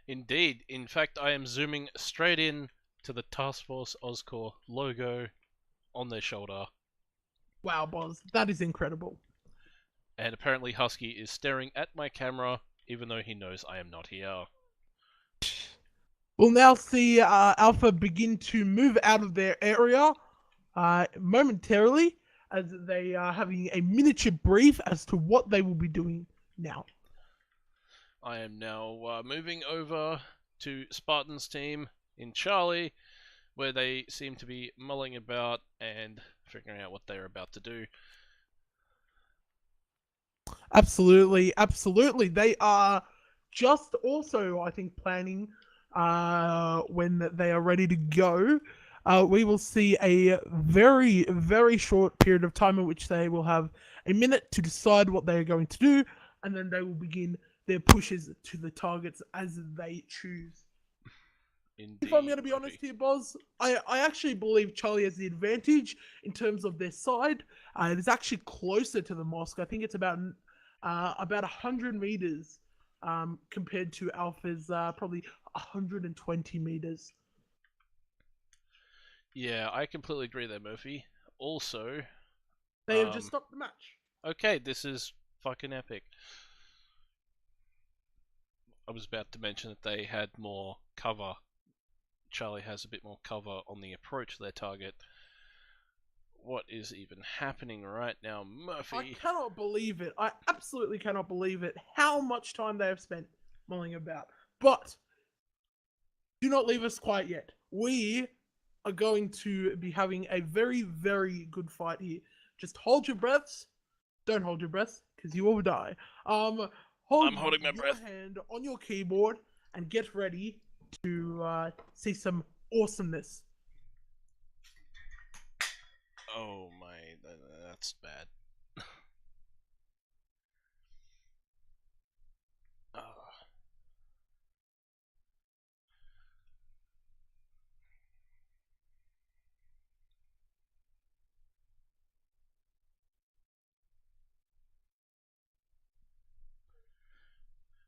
Indeed. In fact, I am zooming straight in to the Task Force Oscorp logo on their shoulder. Wow, Boz, that is incredible. And apparently Husky is staring at my camera, even though he knows I am not here. We'll now see Alpha begin to move out of their area momentarily, as they are having a miniature brief as to what they will be doing now. I am now moving over to Spartan's team in Charlie, where they seem to be mulling about and figuring out what they're about to do. Absolutely. They are just also, I think, planning when they are ready to go. We will see a very short period of time in which they will have a minute to decide what they are going to do, and then they will begin their pushes to the targets as they choose. Indeed, If I'm going to be honest here, Boz, I actually believe Charlie has the advantage in terms of their side. It is actually closer to the mosque. I think it's about 100 meters compared to Alpha's probably 120 meters. Yeah, I completely agree there, Murphy. Also, They have just stopped the match. okay, this is fucking epic. I was about to mention that they had more cover. Charlie has a bit more cover on the approach to their target. What is even happening right now, Murphy? I cannot believe it. I absolutely cannot believe it. How much time they have spent mulling about. But do not leave us quiet yet. We are going to be having a very good fight here. Just hold your breaths. Don't hold your breaths, because you will die. I'm holding my breath. Hand on your keyboard and get ready to see some awesomeness. Oh my, that's bad.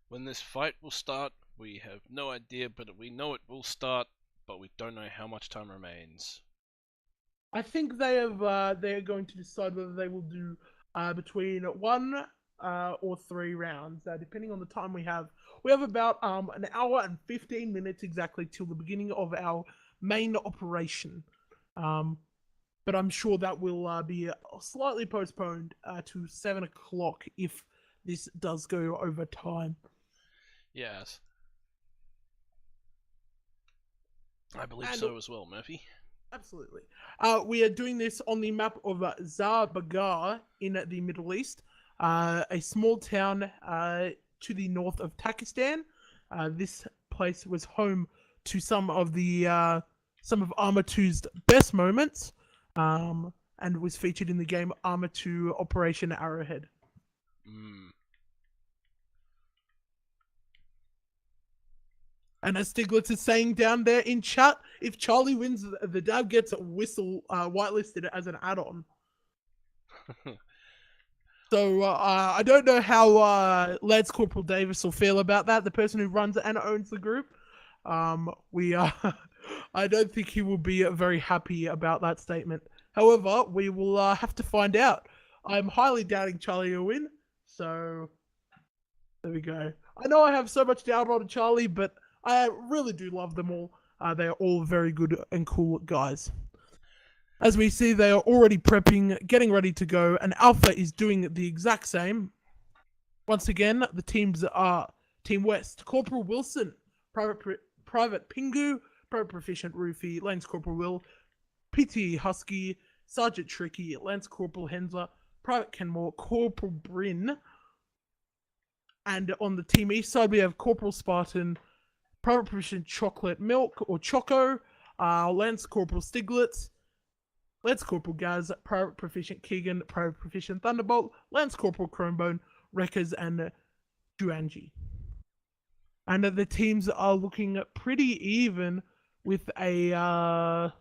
When this fight will start, we have no idea, but we know it will start, but we don't know how much time remains. I think they are going to decide whether they will do between 1 or 3 rounds, depending on the time we have. We have about an hour and 15 minutes exactly till the beginning of our main operation. But I'm sure that will be slightly postponed to 7 o'clock if this does go over time. Yes. I believe And- so as well, Murphy. Absolutely. We are doing this on the map of Zarbagar in the Middle East, a small town to the north of Pakistan. This place was home to some of Arma 2's best moments, and was featured in the game Arma 2 Operation Arrowhead. And as Stiglitz is saying down there in chat, if Charlie wins, the dab gets a whistle whitelisted as an add-on. So I don't know how Lance Corporal Davis will feel about that, the person who runs and owns the group. I don't think he will be very happy about that statement. However, we will have to find out. I'm highly doubting Charlie will win, so there we go. I know I have so much doubt on Charlie, but I really do love them all. They are all very good and cool guys. As we see, they are already prepping, getting ready to go, and Alpha is doing the exact same. Once again, the teams are Team West, Corporal Wilson, Private Pingu, Private Proficient Roofy, Lance Corporal Will, PT Husky, Sergeant Tricky, Lance Corporal Hensler, Private Kenmore, Corporal Bryn. And on the Team East side, we have Corporal Spartan, Private Proficient Chocolate Milk or Choco, Lance Corporal Stiglitz, Lance Corporal Gaz, Private Proficient Keegan, Private Proficient Thunderbolt, Lance Corporal Chromebone, Wreckers, and Juanji. And the teams are looking pretty even with an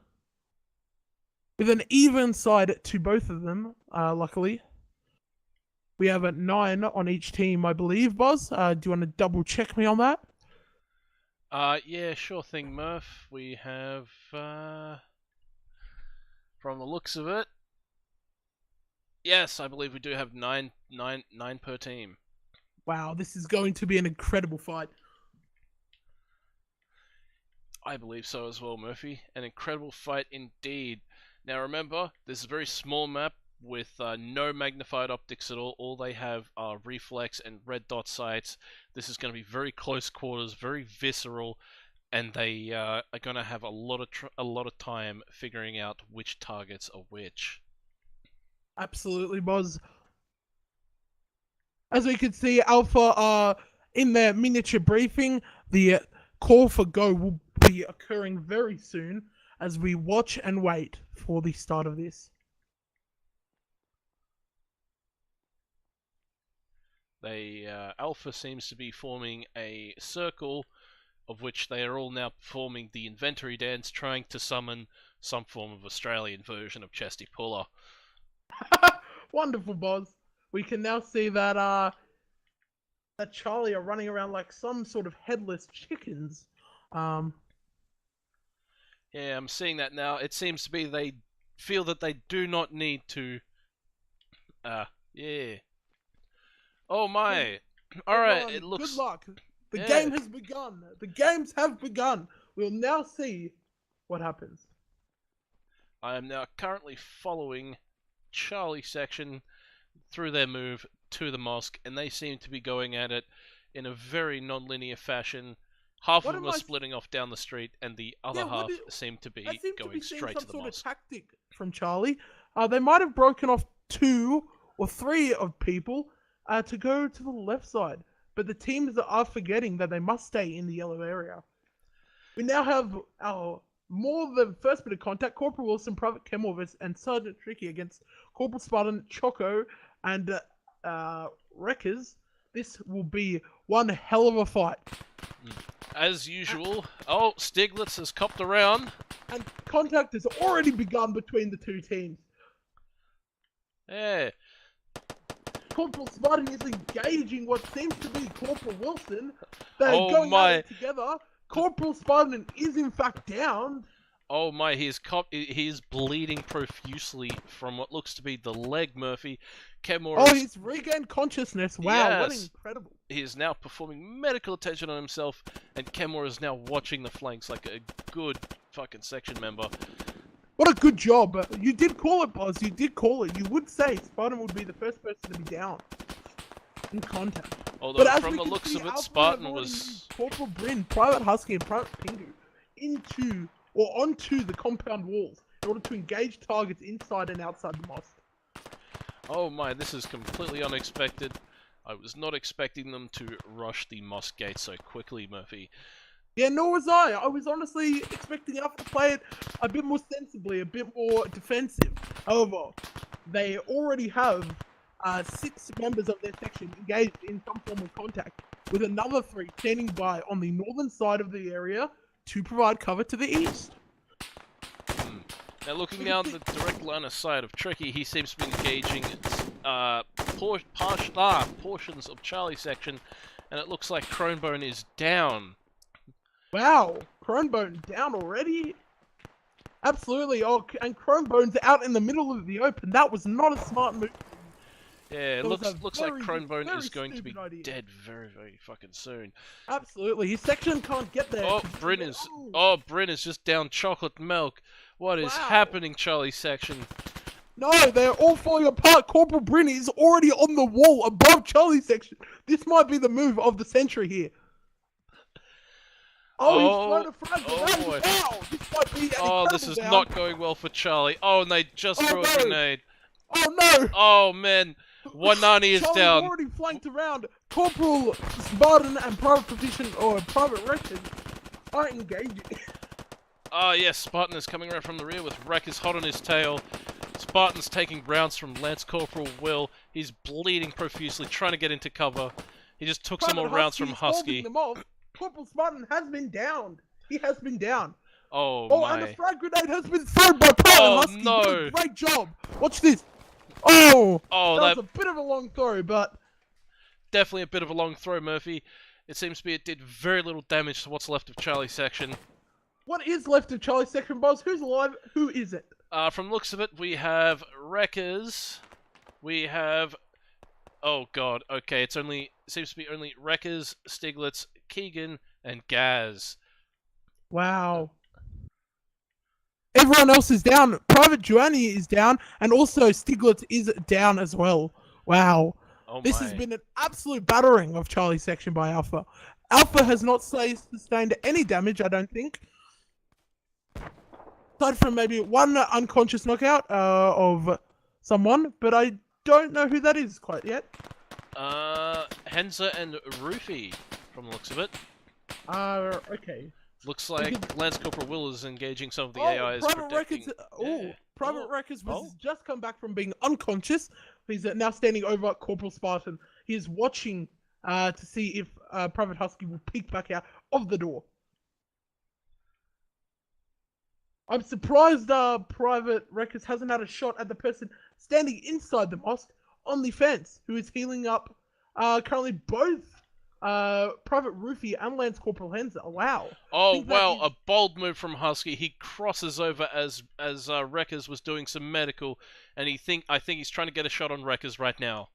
even side to both of them, luckily. We have a 9 on each team, I believe, Buzz. Do you want to double check me on that? Yeah, sure thing, Murph. We have, from the looks of it, yes, I believe we do have nine per team. Wow, this is going to be an incredible fight. I believe so as well, Murphy. An incredible fight indeed. Now remember, this is a very small map with no magnified optics at all. All they have are reflex and red dot sights. This is going to be very close quarters, very visceral, and they are going to have a lot of time figuring out which targets are which. Absolutely, Boz. As we can see, Alpha in their miniature briefing, the call for go will be occurring very soon as we watch and wait for the start of this. Alpha seems to be forming a circle of which they are all now performing the inventory dance, trying to summon some form of Australian version of Chesty Puller. Wonderful, Boz. We can now see that that Charlie are running around like some sort of headless chickens. Yeah, I'm seeing that now. It seems to be they feel that they do not need to. Yeah. Oh my! Alright, Everyone, it looks. Good luck. The Yeah. game has begun. The games have begun. We'll now see what happens. I am now currently following Charlie section through their move to the mosque, and they seem to be going at it in a very non-linear fashion. Half What of them am are I- splitting off down the street, and the other Yeah, what half is- seem to be I seem to going be seeing straight some to the sort mosque. of tactic from Charlie. They might have broken off 2 or 3 of people to go to the left side, but the teams are forgetting that they must stay in the yellow area. We now have our more than first bit of contact: Corporal Wilson, Private Kemorvis, and Sergeant Tricky against Corporal Spartan, Choco, and Wreckers. This will be one hell of a fight. As usual, oh, Stiglitz has copped around. And contact has already begun between the two teams. Yeah. Corporal Spartan is engaging what seems to be Corporal Wilson. They're Oh going my. at it together. Corporal Spartan is in fact down. Oh my, he is bleeding profusely from what looks to be the leg, Murphy. Kenmore Oh, is, he's regained consciousness. Wow, what Yes. incredible. he is now performing medical attention on himself, and Kenmore is now watching the flanks like a good fucking section member. What a good job. You did call it, boss. You did call it. You would say Spartan would be the first person to be down in contact. Although But as from we the can looks see, of it, Alpha Spartan have already was... moved Corporal Bryn, Private Husky, and Private Pingu into or onto the compound walls in order to engage targets inside and outside the mosque. Oh my, this is completely unexpected. I was not expecting them to rush the mosque gate so quickly, Murphy. Yeah, nor was I. I was honestly expecting Alpha to play it a bit more sensibly, a bit more defensive. However, they already have 6 members of their section engaged in some form of contact, with another 3 standing by on the northern side of the area to provide cover to the east. Now looking down the direct line of sight of Tricky, he seems to be engaging portions of Charlie section, and it looks like Cronebone is down. Wow, Cronebone down already? Absolutely. Oh, and Cronebone's out in the middle of the open. That was not a smart move. Yeah, it That was looks a like very, Cronebone very is going to be stupid idea. dead very, very fucking soon. Absolutely. His section can't get there. Oh, 'cause Bryn is... Oh, Bryn is just down chocolate milk. What is Wow. happening, Charlie section? No, they're all falling apart. Corporal Bryn is already on the wall above Charlie's section. This might be the move of the century here. Oh, he's thrown a frag oh grenade. boy. Wow, this might be an Oh, this incredible is down. not going well for Charlie. Oh, and they just Oh, threw a no. grenade. Oh no! Oh, man. 190 is Charlie's down. already flanked around. Corporal Spartan and Private Proficient or Private Record are engaging. Oh, yes, Spartan is coming around from the rear with Wreckers hot on his tail. Spartan's taking rounds from Lance Corporal Will. He's bleeding profusely, trying to get into cover. He just took some more Private rounds from is holding Husky. them off. Corporal Spartan has been downed. He has been down. Oh, Oh, and a my. frag grenade has been thrown by Private Oh, Husky. He no. did a great job. Watch this. Oh, Oh, that that was a bit of a long throw, but definitely a bit of a long throw, Murphy. It seems to be it did very little damage to what's left of Charlie's section. what is left of Charlie's section, boss? Who's alive? Who is it? From the looks of it, we have Wreckers. We have... Oh, God. Okay, it seems to be only Wreckers, Stiglitz, Keegan, and Gaz. Wow. Everyone else is down. Private Joanny is down, and also Stiglitz is down as well. Wow. Oh, This my. has been an absolute battering of Charlie's section by Alpha. Alpha has not sustained any damage, I don't think. Aside from maybe one unconscious knockout of someone, but I don't know who that is quite yet. Henza and Roofy, from the looks of it. Okay. Looks like Lance Corporal Will is engaging some of the Oh, AIs Private protecting... Records. Oh, Yeah. Private Oh. Records was Oh. just come back from being unconscious. He's now standing over Corporal Spartan. He is watching to see if Private Husky will peek back out of the door. I'm surprised Private Records hasn't had a shot at the person standing inside the mosque on the fence, who is healing up currently both Private Roofy and Lance Corporal Henza. Wow. Oh, think that wow, is- a bold move from Husky. He crosses over as Wreckers was doing some medical, and I think he's trying to get a shot on Wreckers right now.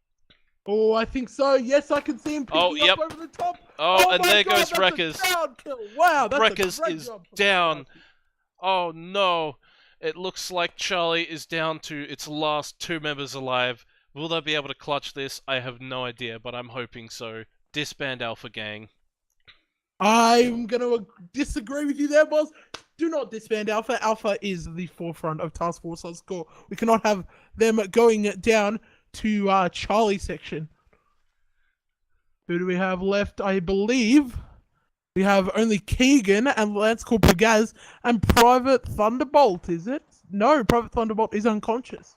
Oh, I think so. Yes, I can see him picking Oh, yep. up over the top. Oh, and my there God, goes that's a Wreckers. crowd kill. Wow, that's Wreckers a great is job from down. Husky. Oh no, it looks like Charlie is down to its last 2 members alive. Will they be able to clutch this? I have no idea, but I'm hoping so. Disband Alpha Gang. I'm going to disagree with you there, boss. Do not disband Alpha. Alpha is the forefront of Task Force on score. We cannot have them going down to Charlie section. Who do we have left? I believe we have only Keegan and Lance Corporal Gaz and Private Thunderbolt, is it? No, Private Thunderbolt is unconscious.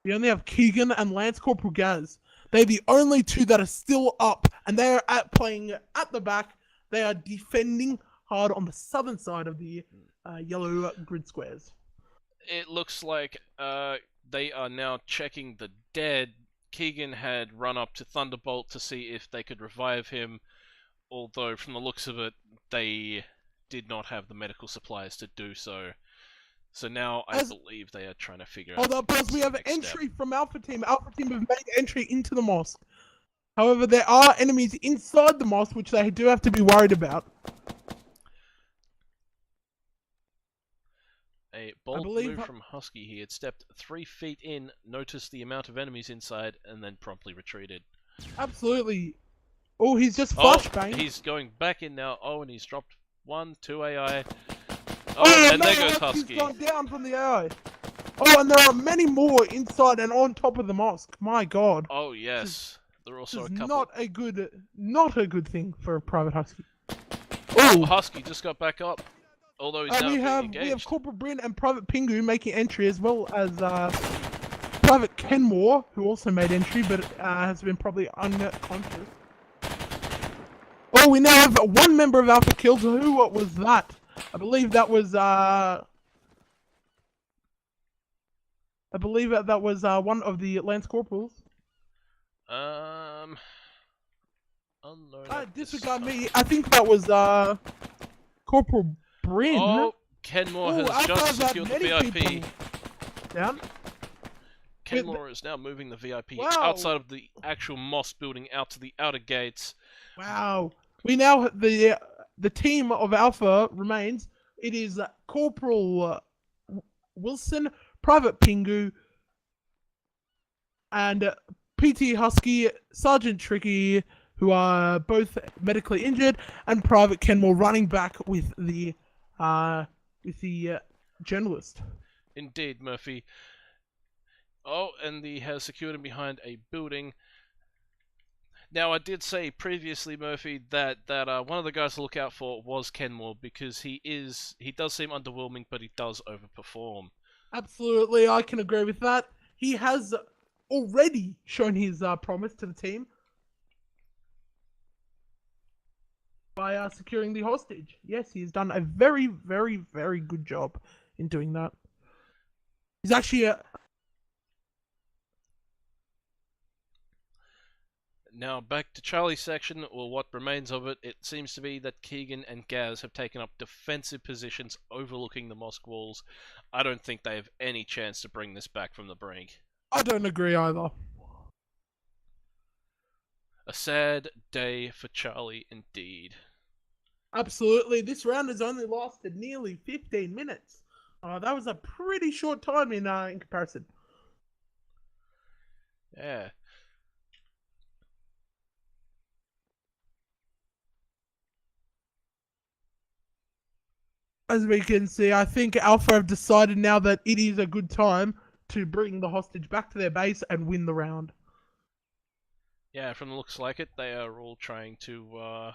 We only have Keegan and Lance Corporal Gaz. They're the only 2 that are still up, and they are playing at the back. They are defending hard on the southern side of the yellow grid squares. It looks like they are now checking the dead. Keegan had run up to Thunderbolt to see if they could revive him, although from the looks of it, they did not have the medical supplies to do so. So now I As- believe they are trying to figure Hold out. up, boss. We have next step. entry from Alpha Team. Alpha Team have made entry into the mosque. However, there are enemies inside the mosque, which they do have to be worried about. A bold believe- move from Husky. He had stepped 3 feet in, noticed the amount of enemies inside, and then promptly retreated. Absolutely. Oh, he's just Oh, flashbang. he's going back in now. Oh, and he's dropped 1, 2 AI. Oh, Oh, and there no, goes Husky's Husky. gone down from the AI. Oh, and there are many more inside and on top of the mosque. My God. Oh yes, there are This also is a couple. not a good thing for a private Husky. Oh, Husky just got back up, although he's now we being have engaged. Corporal Bryn and Private Pingu making entry, as well as Private Kenmore, who also made entry, but has been probably unconscious. Oh, we now have one member of Alpha killed. Who? What was that? I believe that was one of the Lance Corporals. Unknown. at this Disregard time. me. I think that was Corporal Bryn. Oh, Kenmore Ooh, has Alpha just has had secured the many VIP. people down. Kenmore is now moving the VIP Wow. outside of the actual mosque building out to the outer gates. Wow. We now the team of Alpha remains. It is Corporal Wilson, Private Pingu, and PT Husky, Sergeant Tricky, who are both medically injured, and Private Kenmore running back with the journalist. Indeed, Murphy. Oh, and he has secured him behind a building. Now, I did say previously, Murphy, that one of the guys to look out for was Kenmore, because he does seem underwhelming, but he does overperform. Absolutely, I can agree with that. He has already shown his promise to the team by securing the hostage. Yes, he's done a very, very, very good job in doing that. He's actually Now, back to Charlie's section, or what remains of it. It seems to be that Keegan and Gaz have taken up defensive positions overlooking the mosque walls. I don't think they have any chance to bring this back from the brink. I don't agree either. A sad day for Charlie indeed. Absolutely, this round has only lasted nearly 15 minutes. That was a pretty short time in comparison. Yeah. As we can see, I think Alpha have decided now that it is a good time to bring the hostage back to their base and win the round. Yeah, from the looks like it, they are all trying to,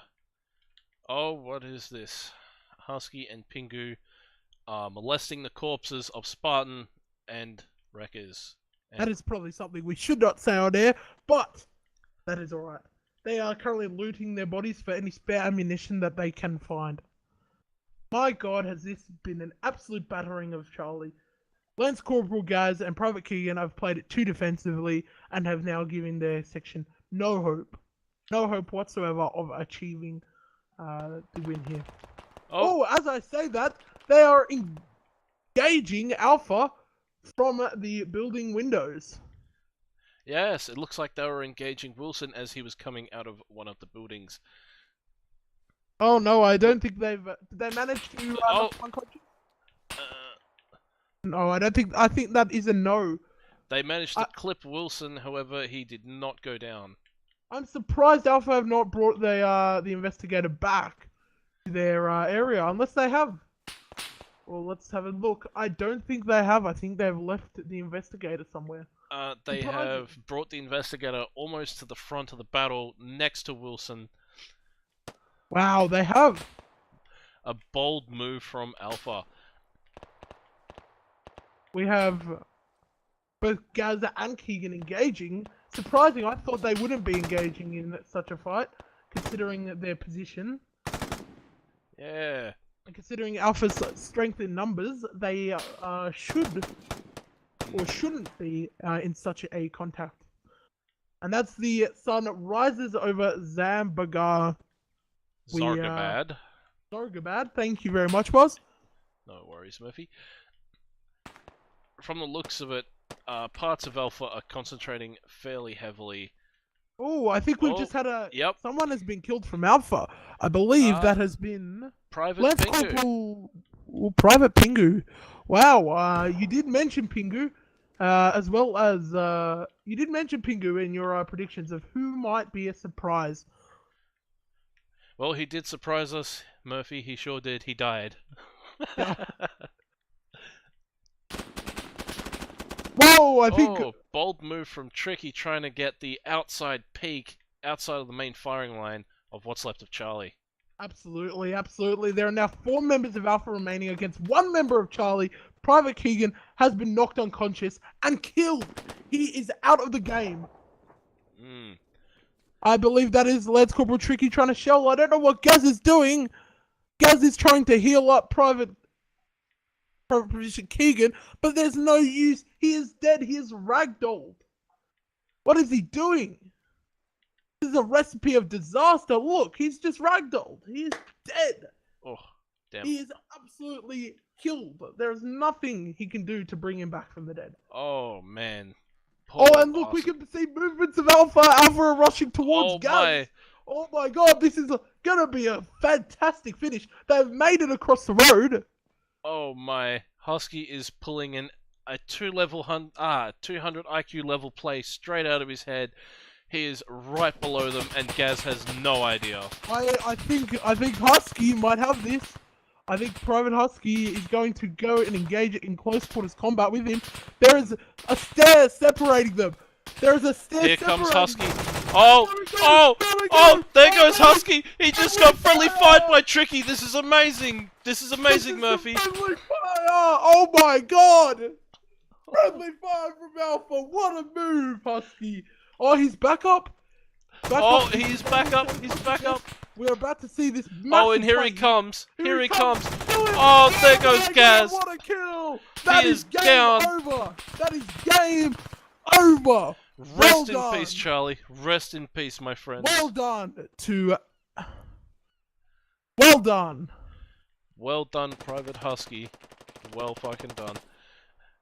Oh, what is this? Husky and Pingu are molesting the corpses of Spartan and Wreckers. That is probably something we should not say on air, but that is alright. They are currently looting their bodies for any spare ammunition that they can find. My God, has this been an absolute battering of Charlie. Lance Corporal Gaz and Private Keegan have played it too defensively and have now given their section no hope. No hope whatsoever of achieving the win here. Oh, as I say that, they are engaging Alpha from the building windows. Yes, it looks like they were engaging Wilson as he was coming out of one of the buildings. Oh no, I don't think did they manage to knock him unconscious? No, I don't think. I think that is a no. They managed to clip Wilson, however, he did not go down. I'm surprised Alpha have not brought the investigator back to their area, unless they have. Well, let's have a look. I don't think they have. I think they've left the investigator somewhere. They have brought the investigator almost to the front of the battle, next to Wilson. Wow, they have. A bold move from Alpha. We have both Gaza and Keegan engaging. Surprising, I thought they wouldn't be engaging in such a fight, considering their position. Yeah. And considering Alpha's strength in numbers, they should or shouldn't be in such a contact. And that's the sun rises over Zambagar. Zargabad. Zargabad, thank you very much, boss. No worries, Murphy. from the looks of it, parts of Alpha are concentrating fairly heavily. Oh, I think we've Oh, just had a. yep. Someone has been killed from Alpha. I believe that has been Private Lance Pingu. Corporal Private Pingu. Wow, you did mention Pingu, as well as you did mention Pingu in your predictions of who might be a surprise. Well, he did surprise us, Murphy. He sure did. He died. Whoa, I think. Oh, bold move from Tricky, trying to get the outside peak, outside of the main firing line of what's left of Charlie. Absolutely, absolutely. There are now 4 members of Alpha remaining against 1 member of Charlie. Private Keegan has been knocked unconscious and killed. He is out of the game. I believe that is Lance Corporal Tricky trying to shell. I don't know what Gaz is doing. Gaz is trying to heal up Private Position Keegan, but there's no use. He is dead. He is ragdolled. What is he doing? This is a recipe of disaster. Look, he's just ragdolled. He is dead. Oh, damn. He is absolutely killed. There's nothing he can do to bring him back from the dead. Oh, man. Oh, Poor and look, we bastard. can see movements of Alpha. Alpha are rushing towards Oh, Gaz. my. Oh my god, this is gonna be a fantastic finish. They've made it across the road. Oh, my. Husky is pulling in a 200 IQ level play straight out of his head. He is right below them, and Gaz has no idea. I think Husky might have this. I think Private Husky is going to go and engage in close quarters combat with him. There is a stair separating them. There is a stair Here comes separating Husky. them. Oh, There we go, oh, there we oh, go. there goes Oh, Husky. He just got friendly fired by Tricky. This is amazing. This is amazing, Murphy. Friendly fire! Oh my god! Friendly fire from Alpha. What a move, Husky. Oh, he's back up. Oh, he's back up. He's back up. We're about to see this massive Oh, and here he play. comes. Here he comes. Do it. Oh, there goes my God, Gaz. what a kill! That is is game down. over. That is game over. Rest in Well peace, done. Charlie. Rest in peace, my friend. Well done to. Well done. Well done, Private Husky. Well fucking done.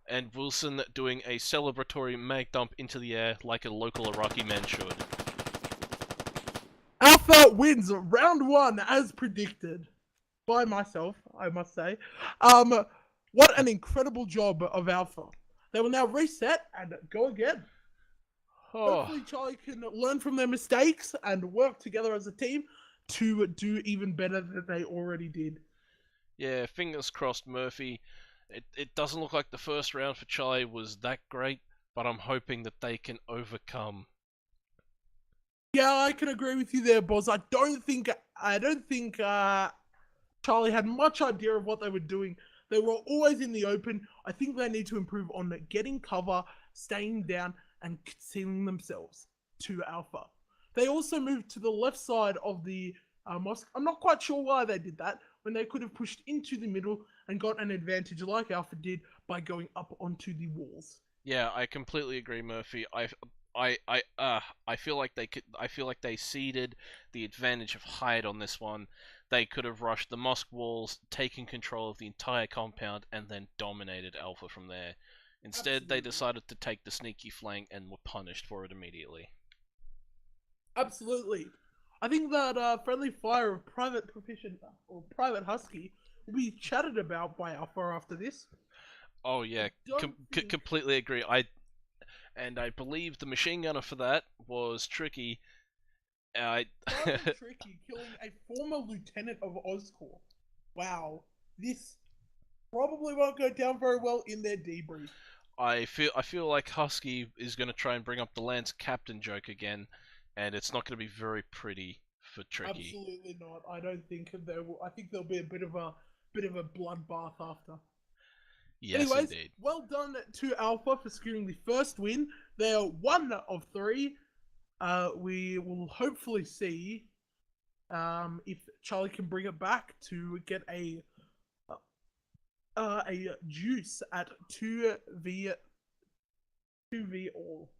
And Wilson doing a celebratory mag dump into the air like a local Iraqi man should. Alpha wins round 1 as predicted by myself, I must say. What an incredible job of Alpha. They will now reset and go again. Oh, Hopefully Charlie can learn from their mistakes and work together as a team to do even better than they already did. yeah, fingers crossed, Murphy. It doesn't look like the first round for Charlie was that great, but I'm hoping that they can overcome. Yeah, I can agree with you there, Boz. I don't think Charlie had much idea of what they were doing. They were always in the open. I think they need to improve on getting cover, staying down, and concealing themselves to Alpha. They also moved to the left side of the mosque. I'm not quite sure why they did that, when they could have pushed into the middle and got an advantage like Alpha did by going up onto the walls. Yeah, I completely agree, Murphy. I feel like they ceded the advantage of height on this one. They could have rushed the mosque walls, taken control of the entire compound, and then dominated Alpha from there. Instead, they Absolutely. decided to take the sneaky flank and were punished for it immediately. Absolutely. I think that friendly fire of Private Proficient or Private Husky will be chatted about by Alpha after this. Oh yeah, don't think- completely agree. I believe the machine gunner for that was Tricky. Very tricky, killing a former lieutenant of Oscorp. Wow, this probably won't go down very well in their debrief. I feel like Husky is going to try and bring up the Lance Captain joke again, and it's not going to be very pretty for Tricky. Absolutely not. I don't think there will. I think there'll be a bit of a bloodbath after. Yes, Anyways, indeed. well done to Alpha for securing the first win. They are 1 of 3. We will hopefully see if Charlie can bring it back to get a juice at 2v all.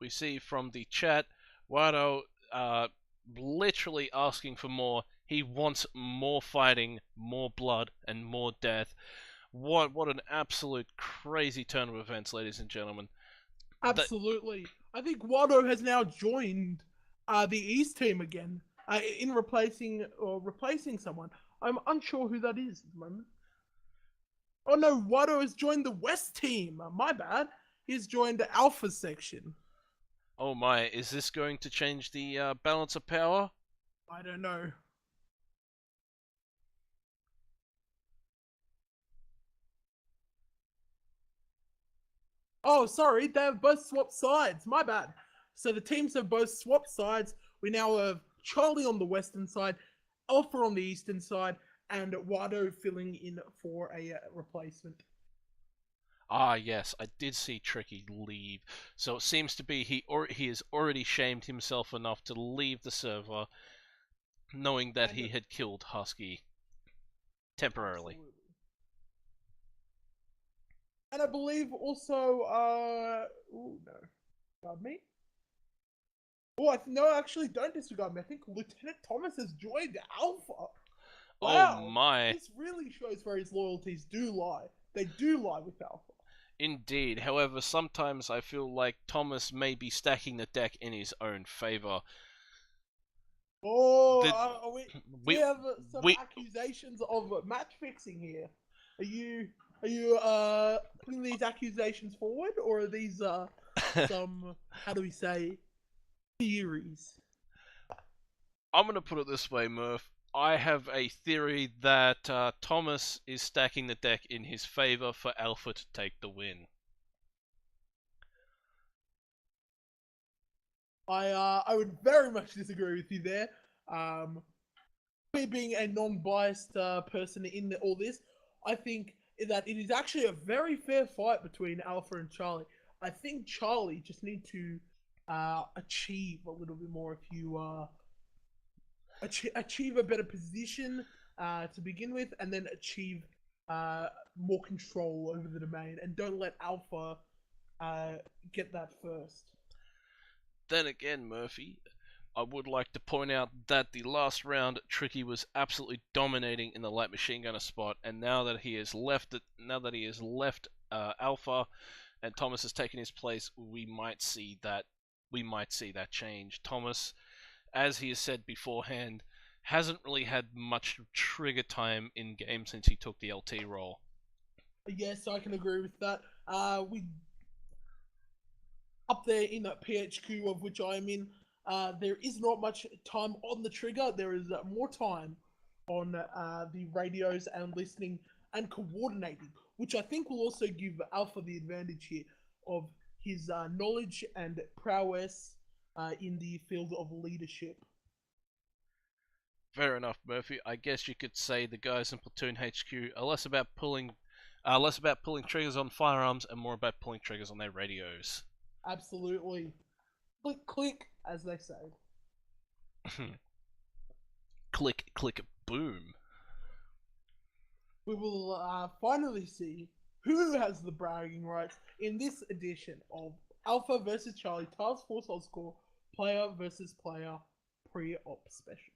We see from the chat Wado, literally asking for more. He wants more fighting, more blood, and more death. What an absolute crazy turn of events, ladies and gentlemen. Absolutely. I think Wado has now joined the East team again in replacing someone. I'm unsure who that is at the moment. Oh no, Wado has joined the West team. My bad. He's joined the Alpha section. Oh my, is this going to change the balance of power? I don't know. Oh, sorry, they have both swapped sides. My bad. So the teams have both swapped sides. We now have Charlie on the western side, Alpha on the eastern side, and Wado filling in for a replacement. Ah, yes, I did see Tricky leave. So it seems to be he has already shamed himself enough to leave the server, knowing that he had killed Husky temporarily. Absolutely. And I believe also, oh no, disregard me. Oh, no, actually, don't disregard me. I think Lieutenant Thomas has joined Alpha. Wow, Oh my. this really shows where his loyalties do lie. They do lie with Alpha. Indeed, however, sometimes I feel like Thomas may be stacking the deck in his own favor. Oh, we we- have some we- accusations of match fixing here. Are you putting these accusations forward, or are these some, how do we say, theories? I'm gonna put it this way, Murph. I have a theory that Thomas is stacking the deck in his favor for Alpha to take the win. I would very much disagree with you there. Me being a non-biased person in all this, I think that it is actually a very fair fight between Alpha and Charlie. I think Charlie just need to achieve a little bit more. If you achieve a better position to begin with, and then achieve more control over the domain, and don't let Alpha get that first. Then again, Murphy, I would like to point out that the last round, Tricky was absolutely dominating in the light machine gunner spot, and now that he has left Alpha, and Thomas has taken his place, we might see that change. Thomas, as he has said beforehand, hasn't really had much trigger time in game since he took the LT role. Yes, I can agree with that. We up there in that PHQ of which I am in, there is not much time on the trigger. There is more time on the radios and listening and coordinating, which I think will also give Alpha the advantage here of his knowledge and prowess in the field of leadership. Fair enough, Murphy. I guess you could say the guys in Platoon HQ are less about pulling triggers on firearms and more about pulling triggers on their radios. Absolutely. Click, click, as they say. Click, click, boom. We will finally see who has the bragging rights in this edition of Alpha vs. Charlie Task Force Oscore Player vs. Player Pre-Op Special.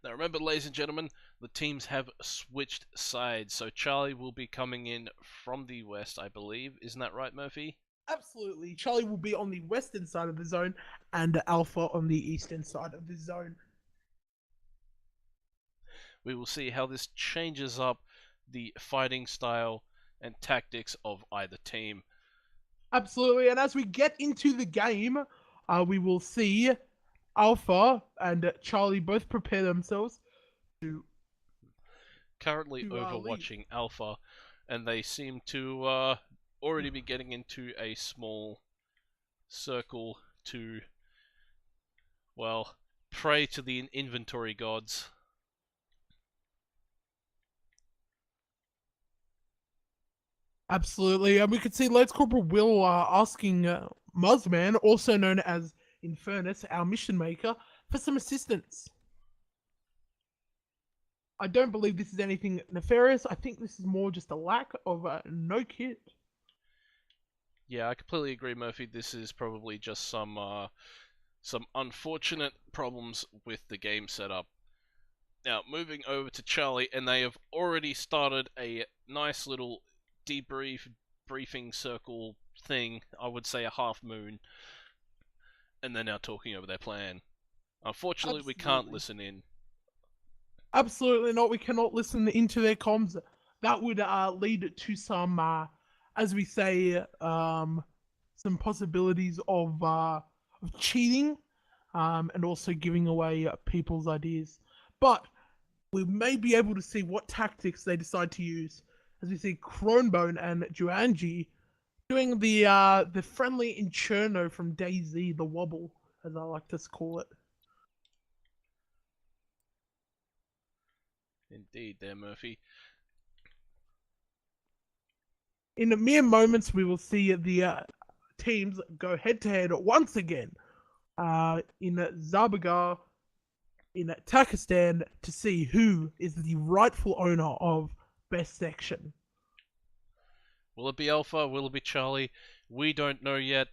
Now remember, ladies and gentlemen, the teams have switched sides, so Charlie will be coming in from the west, I believe. Isn't that right, Murphy? Absolutely. Charlie will be on the western side of the zone and Alpha on the eastern side of the zone. We will see how this changes up the fighting style and tactics of either team. Absolutely. And as we get into the game, we will see Alpha and Charlie both prepare themselves to Currently lead. overwatching Alpha, and they seem to already be getting into a small circle to, well, pray to the inventory gods. Absolutely. And we could see Lance Corporal Will asking Muzzman, also known as Infernus, our mission maker, for some assistance. I don't believe this is anything nefarious. I think this is more just a lack of no kit. Yeah, I completely agree, Murphy. This is probably just some unfortunate problems with the game setup. Now, moving over to Charlie, and they have already started a nice little briefing circle thing. I would say a half moon, and they're now talking over their plan. Unfortunately, we can't Absolutely. listen in. Absolutely not. We cannot listen into their comms. That would lead to some, as we say, some possibilities of cheating, and also giving away people's ideas. But we may be able to see what tactics they decide to use, as we see Kronbone and Juanji doing the friendly Incherno from DayZ, the wobble, as I like to call it. Indeed, there, Murphy. In mere moments, we will see the teams go head to head once again in Zabagar, in Takistan, to see who is the rightful owner of Best Section. Will it be Alpha? Will it be Charlie? We don't know yet.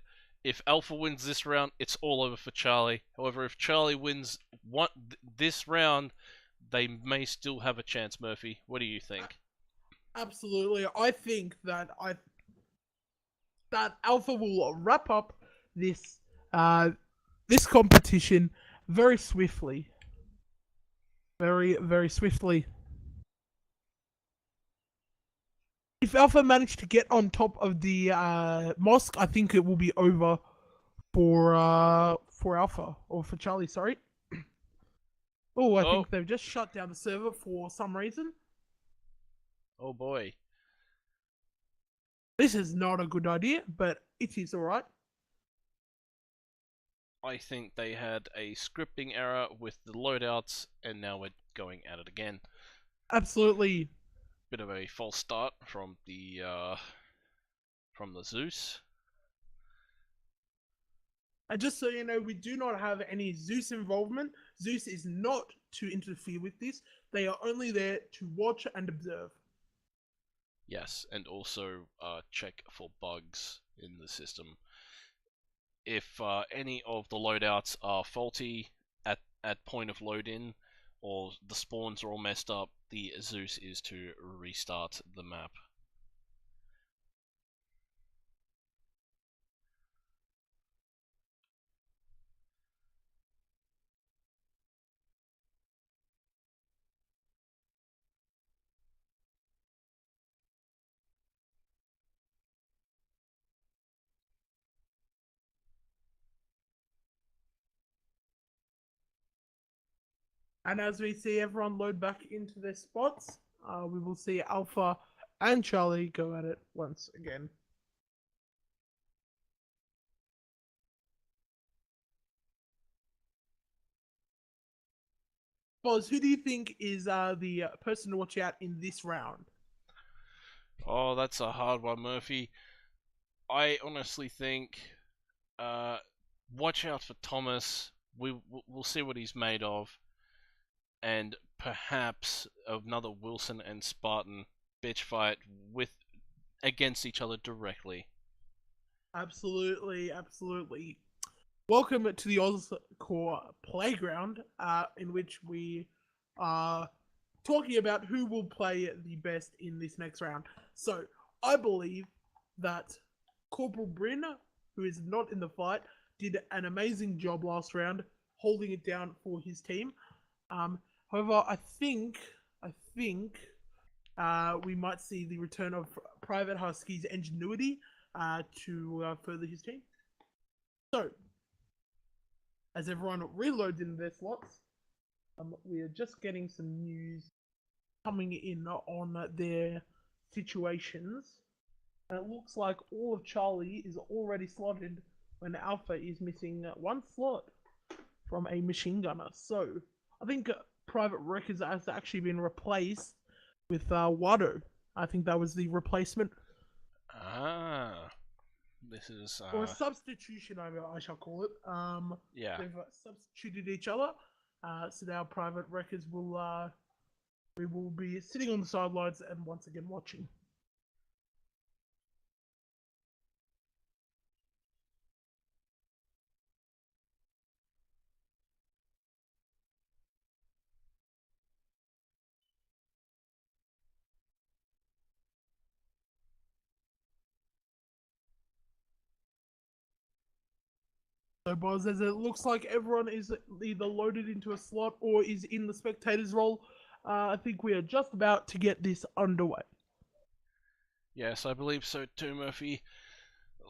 If Alpha wins this round, it's all over for Charlie. However, if Charlie wins this round, they may still have a chance, Murphy. What do you think? Absolutely, I think that Alpha will wrap up this this competition very swiftly, very swiftly. If Alpha managed to get on top of the mosque, I think it will be over for Alpha, or for Charlie. Sorry. Oh, I think they've just shut down the server for some reason. Oh boy. This is not a good idea, but it is alright. I think they had a scripting error with the loadouts, and now we're going at it again. Absolutely. Bit of a false start from the Zeus. And just so you know, we do not have any Zeus involvement. Zeus is not to interfere with this. They are only there to watch and observe. Yes, and also check for bugs in the system. If any of the loadouts are faulty at point of load in, or the spawns are all messed up, the Zeus is to restart the map. And as we see everyone load back into their spots, we will see Alpha and Charlie go at it once again. Boz, who do you think is the person to watch out in this round? Oh, that's a hard one, Murphy. I honestly think watch out for Thomas. We'll see what he's made of, and perhaps another Wilson and Spartan bitch fight against each other directly. Absolutely, absolutely. Welcome to the Ozcore Playground, in which we are talking about who will play the best in this next round. So, I believe that Corporal Bryn, who is not in the fight, did an amazing job last round, holding it down for his team. However, I think we might see the return of Private Husky's ingenuity to further his team. So, as everyone reloads in their slots, we are just getting some news coming in on their situations. And it looks like all of Charlie is already slotted when Alpha is missing one slot from a machine gunner. So, I think Private Records has actually been replaced with Wado. I think that was the replacement. Ah, this is Or a substitution, I shall call it. yeah. They've substituted each other. So now Private Records will we will be sitting on the sidelines and once again watching. So, Boz, as it looks like everyone is either loaded into a slot or is in the spectator's role, I think we are just about to get this underway. Yes, I believe so too, Murphy.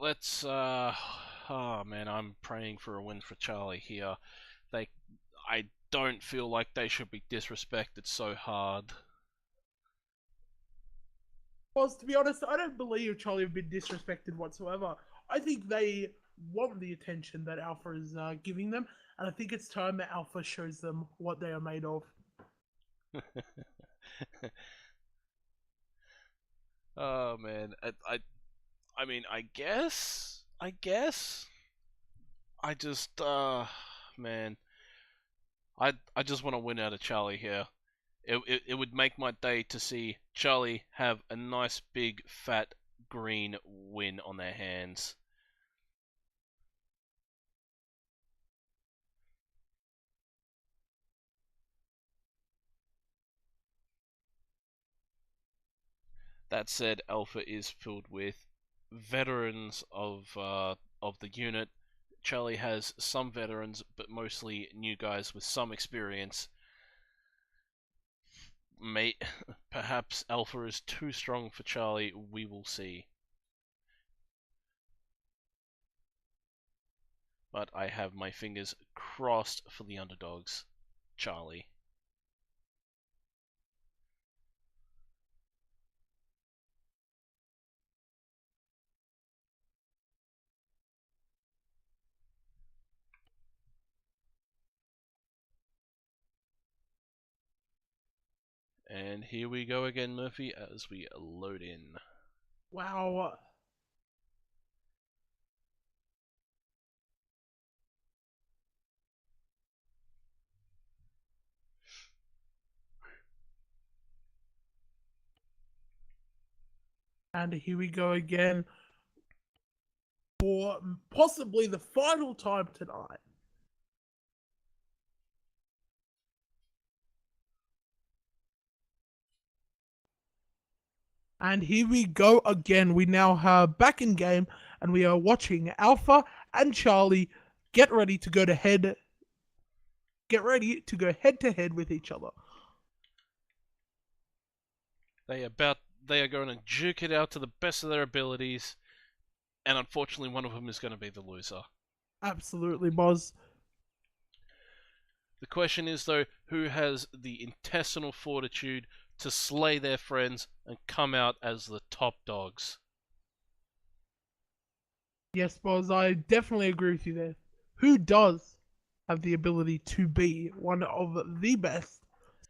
Let's, oh man, I'm praying for a win for Charlie here. I don't feel like they should be disrespected so hard. Boz, to be honest, I don't believe Charlie have been disrespected whatsoever. I think they want the attention that Alpha is giving them, and I think it's time that Alpha shows them what they are made of. Oh man, I mean, I guess, I just, man, I just want to win out of Charlie here. It would make my day to see Charlie have a nice big fat green win on their hands. That said, Alpha is filled with veterans of the unit. Charlie has some veterans, but mostly new guys with some experience. Perhaps Alpha is too strong for Charlie. We will see. But I have my fingers crossed for the underdogs, Charlie. And here we go again, Murphy, as we load in. Wow. And here we go again for possibly the final time tonight. And here we go again. We now have back in game, and we are watching Alpha and Charlie get ready to go head to head with each other. They are going to juke it out to the best of their abilities, and unfortunately one of them is going to be the loser. Absolutely, Boz. The question is, though, who has the intestinal fortitude to slay their friends and come out as the top dogs? Yes, Boz, I definitely agree with you there. Who does have the ability to be one of the best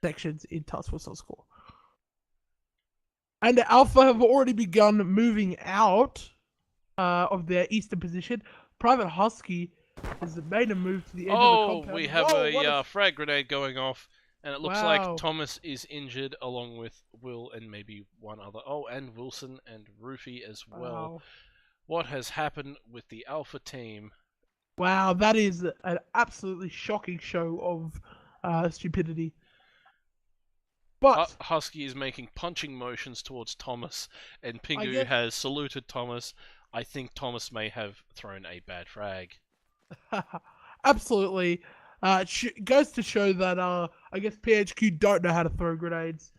sections in Task Force Score? And Alpha have already begun moving out of their eastern position. Private Husky has made a move to the edge of the compound. We have a frag grenade going off, and it looks Wow. like Thomas is injured, along with Will and maybe one other. Oh, and Wilson and Roofy as well. Wow. What has happened with the Alpha team? Wow, that is an absolutely shocking show of stupidity. But Husky is making punching motions towards Thomas, and Pingu guess- has saluted Thomas. I think Thomas may have thrown a bad frag. absolutely, goes to show that I guess PHQ don't know how to throw grenades.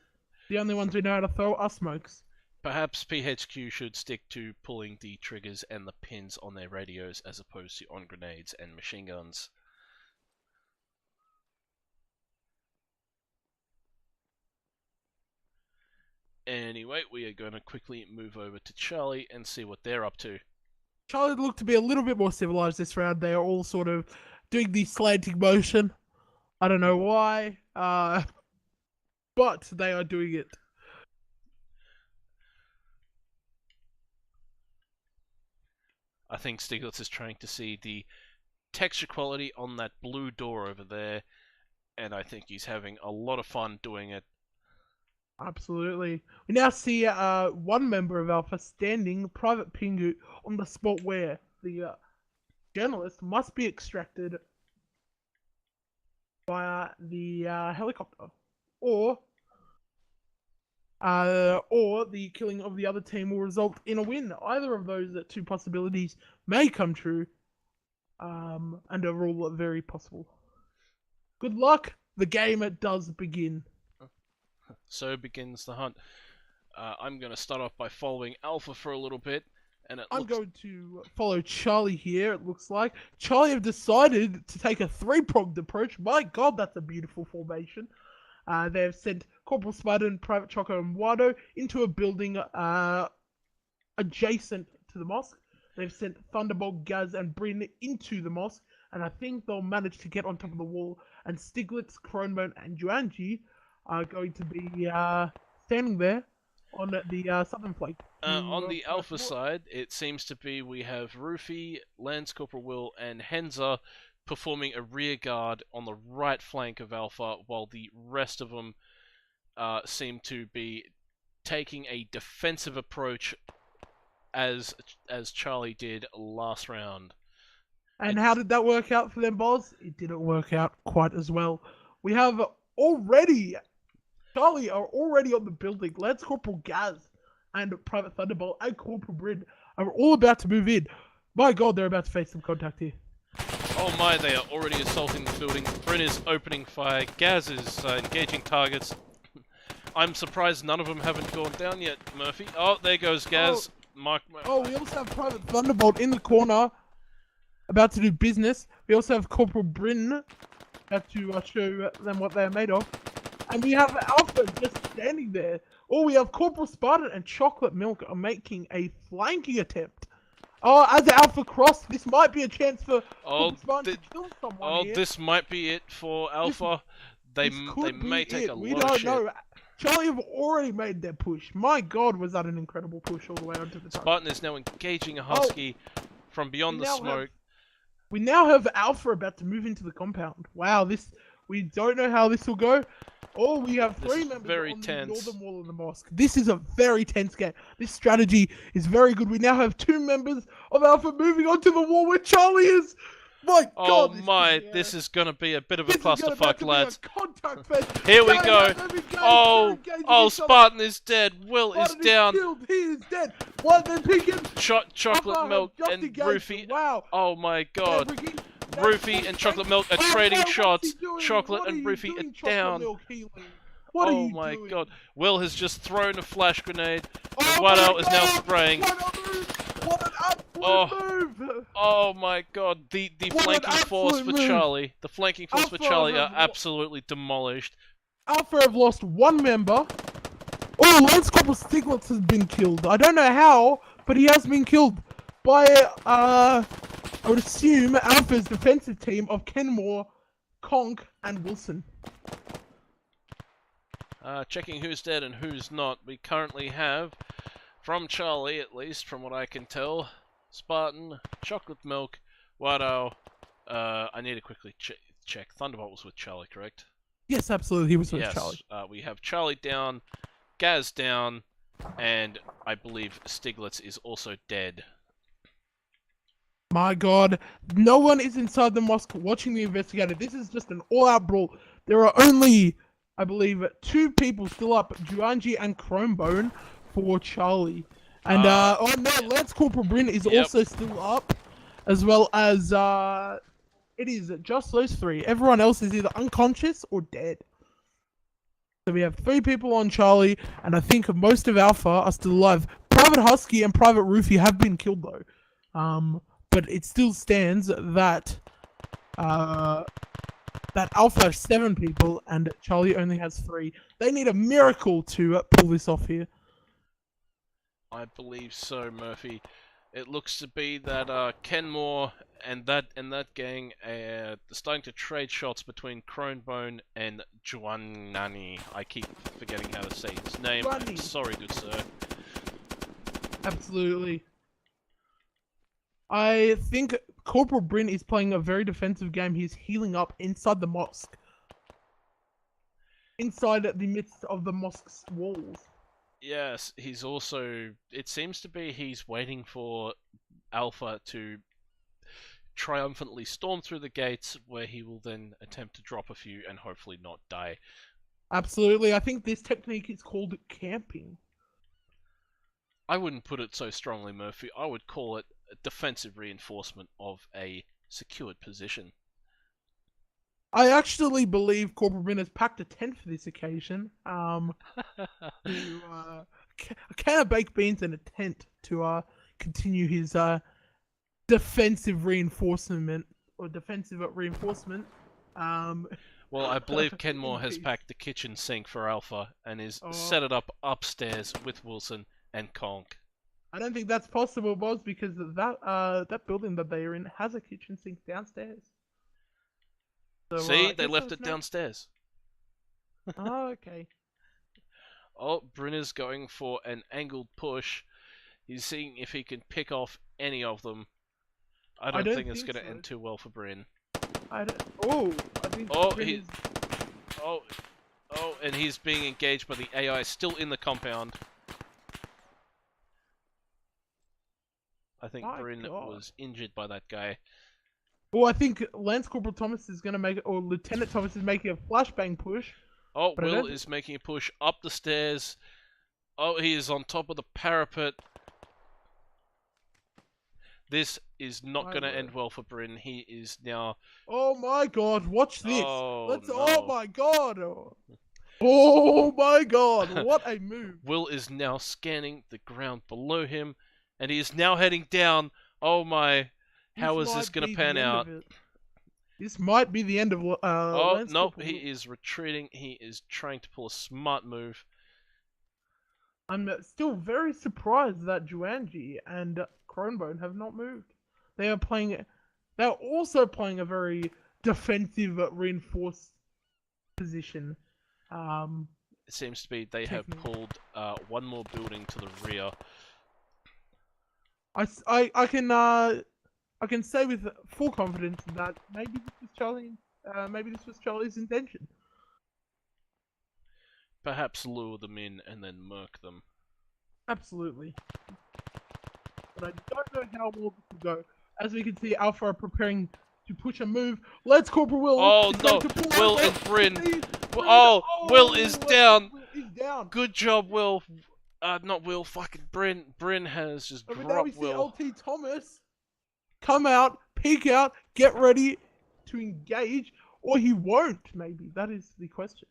The only ones who know how to throw are smokes. Perhaps PHQ should stick to pulling the triggers and the pins on their radios as opposed to on grenades and machine guns. Anyway, we are going to quickly move over to Charlie and see what they're up to. Charlie looked to be a little bit more civilized this round. They are all sort of doing the slanting motion. I don't know why, but they are doing it. I think Stiglitz is trying to see the texture quality on that blue door over there, and I think he's having a lot of fun doing it. Absolutely. We now see one member of Alpha standing, Private Pingu, on the spot where the journalist must be extracted via the helicopter, or the killing of the other team will result in a win. Either of those two possibilities may come true. and are all very possible. Good luck. The game does begin. So begins the hunt. I'm going to start off by following Alpha for a little bit, and it I'm looks... going to follow Charlie here, it looks like. Charlie have decided to take a three-pronged approach. My god, that's a beautiful formation. They have sent Corporal Spider, Private Choco, and Wado into a building adjacent to the mosque. They've sent Thunderbolt, Gaz, and Bryn into the mosque, and I think they'll manage to get on top of the wall. And Stiglitz, Kronbone, and Juanji are going to be standing there on the southern flank. On the Alpha side, it seems to be we have Rufy, Lance Corporal Will, and Henza performing a rear guard on the right flank of Alpha, while the rest of them seem to be taking a defensive approach as Charlie did last round. And how did that work out for them, boss? It didn't work out quite as well. We have already... Charlie are already on the building. Lance Corporal Gaz and Private Thunderbolt and Corporal Bryn are all about to move in. My god, they're about to face some contact here. Oh my, they are already assaulting the building. Bryn is opening fire. Gaz is engaging targets. I'm surprised none of them haven't gone down yet, Murphy. Oh, there goes Gaz. Oh, we also have Private Thunderbolt in the corner, about to do business. We also have Corporal Bryn, about to show them what they're made of. And we have Alpha just standing there. Oh, we have Corporal Spartan and Chocolate Milk are making a flanking attempt. Oh, as Alpha cross, this might be a chance for Corporal Spartan to kill someone here. This might be it for Alpha. They may take a lot of shit. We don't know. Charlie have already made their push. My god, was that an incredible push all the way onto the top. Spartan is now engaging a Husky from beyond the smoke. We now have Alpha about to move into the compound. Wow, we don't know how this will go. Oh, we have three members on the northern wall of the mosque. This is a very tense game. This strategy is very good. We now have two members of Alpha moving onto the wall where Charlie is. My god. This is going to be a bit of a clusterfuck, lads. Contact fest. Here we go. Oh, Spartan is dead. Will is down. He is dead. What they're picking? Chocolate Milk and Rufy. Wow. Oh my god. Rufy and Chocolate Milk are trading shots. Chocolate and Rufy are down. Oh my god. Will has just thrown a flash grenade. Wado is now spraying. What an absolute move! Oh my god. The flanking force for Charlie. The flanking force for Charlie are absolutely demolished. Alpha have lost one member. Oh, Lance Corporal Stiglitz has been killed. I don't know how, but he has been killed by I would assume Alpha's defensive team of Kenmore, Conk, and Wilson. Checking who's dead and who's not. We currently have, from Charlie at least, from what I can tell, Spartan, Chocolate Milk, Wado. I need to quickly check. Thunderbolt was with Charlie, correct? Yes, absolutely. He was with Charlie. We have Charlie down, Gaz down, and I believe Stiglitz is also dead. My god, no one is inside the mosque watching the investigator. This is just an all-out brawl. There are only, I believe, two people still up, Juanji and Chromebone for Charlie. And, oh no, Lance Corporal Bryn is also still up, as well as, it is just those three. Everyone else is either unconscious or dead. So we have three people on Charlie, and I think most of Alpha are still alive. Private Husky and Private Rufy have been killed, though. But it still stands that that Alpha has 7 people and Charlie only has 3. They need a miracle to pull this off here. I believe so, Murphy. It looks to be that Kenmore and that gang are starting to trade shots between Cronebone and Juanani. I keep forgetting how to say his name. I'm sorry, good sir. Absolutely. I think Corporal Bryn is playing a very defensive game. He's healing up inside the mosque. Inside the midst of the mosque's walls. Yes, he's also... It seems to be he's waiting for Alpha to triumphantly storm through the gates, where he will then attempt to drop a few and hopefully not die. Absolutely. I think this technique is called camping. I wouldn't put it so strongly, Murphy. I would call it a defensive reinforcement of a secured position. I actually believe Corporal Brin has packed a tent for this occasion. A can of baked beans and a tent to continue his defensive reinforcement. Well, I believe Kenmore has packed the kitchen sink for Alpha and is set it up upstairs with Wilson and Conk. I don't think that's possible, Boz, because that building that they are in has a kitchen sink downstairs. So, See, I they guess left that's it downstairs. Oh, okay. Oh, Brinner's going for an angled push. He's seeing if he can pick off any of them. I don't think it's going to end too well for Bryn. I think Bryn is... and he's being engaged by the AI still in the compound. I think Bryn was injured by that guy. Well, I think Lance Corporal Thomas is going to make it, or Lieutenant Thomas is making a flashbang push. Oh, Will is making a push up the stairs. Oh, he is on top of the parapet. This is not going to end well for Bryn. He is now... Oh my god, watch this. Oh, no. Oh my god. Oh my god, what a move. Will is now scanning the ground below him, and he is now heading down. Oh my... How is this going to pan out? This might be the end of oh, no, he is retreating. He is trying to pull a smart move. I'm still very surprised that Juanji and Kronbone have not moved. They are also playing a very defensive, reinforced position. It seems to be they have pulled one more building to the rear. I can say with full confidence that maybe this was Charlie's intention. Perhaps lure them in and then murk them. Absolutely. But I don't know how well this will go. As we can see, Alpha are preparing to push a move. Let's Corporal Will. Oh no! Will and Bryn. Oh, Will is down. Will is down. Good job, Will. Not Will. Fucking Bryn. Bryn has just dropped now we Will. see LT Thomas come out, peek out, get ready to engage, or he won't. Maybe that is the question.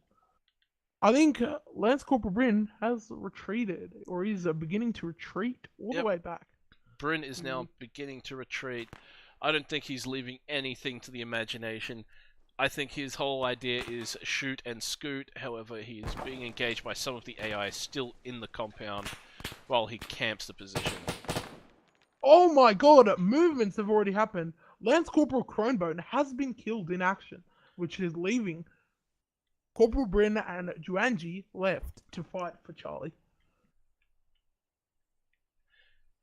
I think Lance Corporal Bryn has retreated, or is beginning to retreat all the way back. Bryn is now beginning to retreat. I don't think he's leaving anything to the imagination. I think his whole idea is shoot and scoot. However, he is being engaged by some of the AI still in the compound while he camps the position. Oh my god, movements have already happened. Lance Corporal Kronbone has been killed in action, which is leaving Corporal Bryn and Juanji left to fight for Charlie.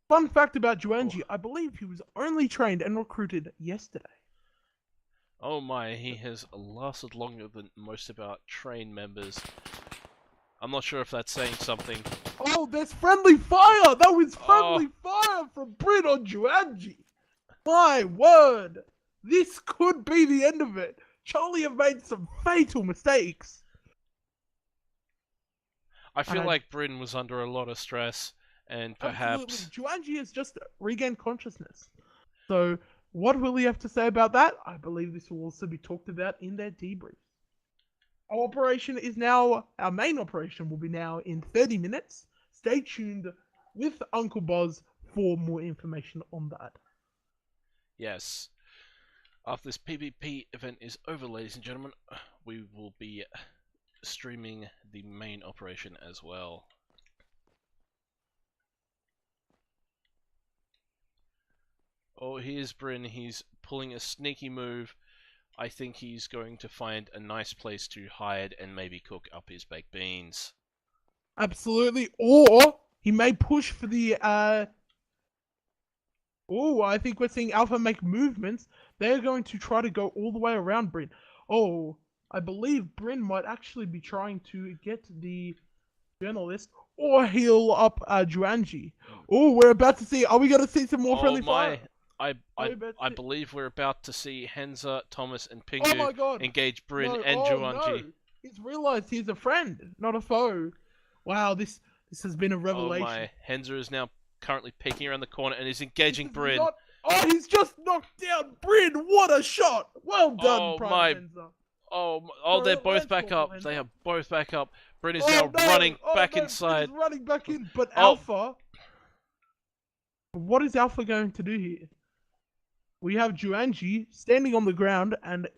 Fun fact about Juanji, I believe he was only trained and recruited yesterday. Oh my, he has lasted longer than most of our train members. I'm not sure if that's saying something. Oh, there's friendly fire! That was friendly fire from Bryn on Juanji! My word! This could be the end of it! Charlie have made some fatal mistakes! I feel like Bryn was under a lot of stress, and perhaps... Absolutely. Juanji has just regained consciousness. So, what will he have to say about that? I believe this will also be talked about in their debrief. Our operation is now, our main operation will be now in 30 minutes. Stay tuned with Uncle Boz for more information on that. Yes. After this PvP event is over, ladies and gentlemen, we will be streaming the main operation as well. Oh, here's Bryn. He's pulling a sneaky move. I think he's going to find a nice place to hide and maybe cook up his baked beans. Absolutely. Or he may push for the Oh, I think we're seeing Alpha make movements. They're going to try to go all the way around Bryn. Oh, I believe Bryn might actually be trying to get the journalist or heal up Juanji. Oh, we're about to see. Are we going to see some more friendly fire? I believe we're about to see Henza, Thomas, and Pingu engage Bryn and Juanji. No. He's realized he's a friend, not a foe. Wow, this has been a revelation. Oh my, Henza is now currently peeking around the corner and is engaging Bryn. Oh, he's just knocked down Bryn. What a shot! Well done, Oh, Private my- Enzo. Oh, they're So, both Lance back Corporal up. They Enzo. are both back up. Bryn is Oh, now no. running Oh, back no, Bryn inside. is running back in, but Oh. Alpha. What is Alpha going to do here? We have Juanji standing on the ground and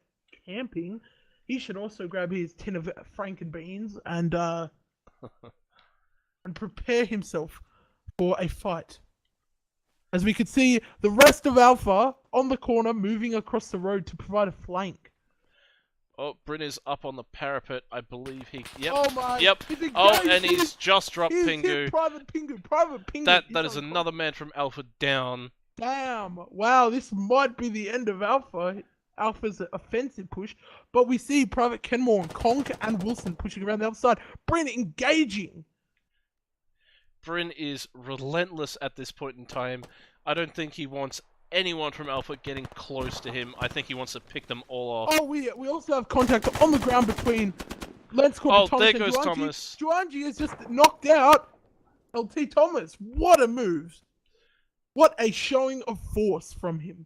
camping. He should also grab his tin of Franken beans and prepare himself for a fight. As we could see, the rest of Alpha on the corner moving across the road to provide a flank. Oh, Bryn is up on the parapet. I believe he. Yep. Oh my! Yep. He's engaged. Oh, and he's just dropped He's Pingu. hit Private Pingu. Private Pingu. That He's is on another man from Alpha down. Damn! Wow, this might be the end of Alpha. Alpha's offensive push, but we see Private Kenmore and Conk and Wilson pushing around the other side. Bryn engaging. Bryn is relentless at this point in time. I don't think he wants anyone from Alpha getting close to him. I think he wants to pick them all off. Oh, we also have contact on the ground between Lance Corporal Thomas there and goes Juanji. Thomas. Juanji is just knocked out LT Thomas. What a move! What a showing of force from him.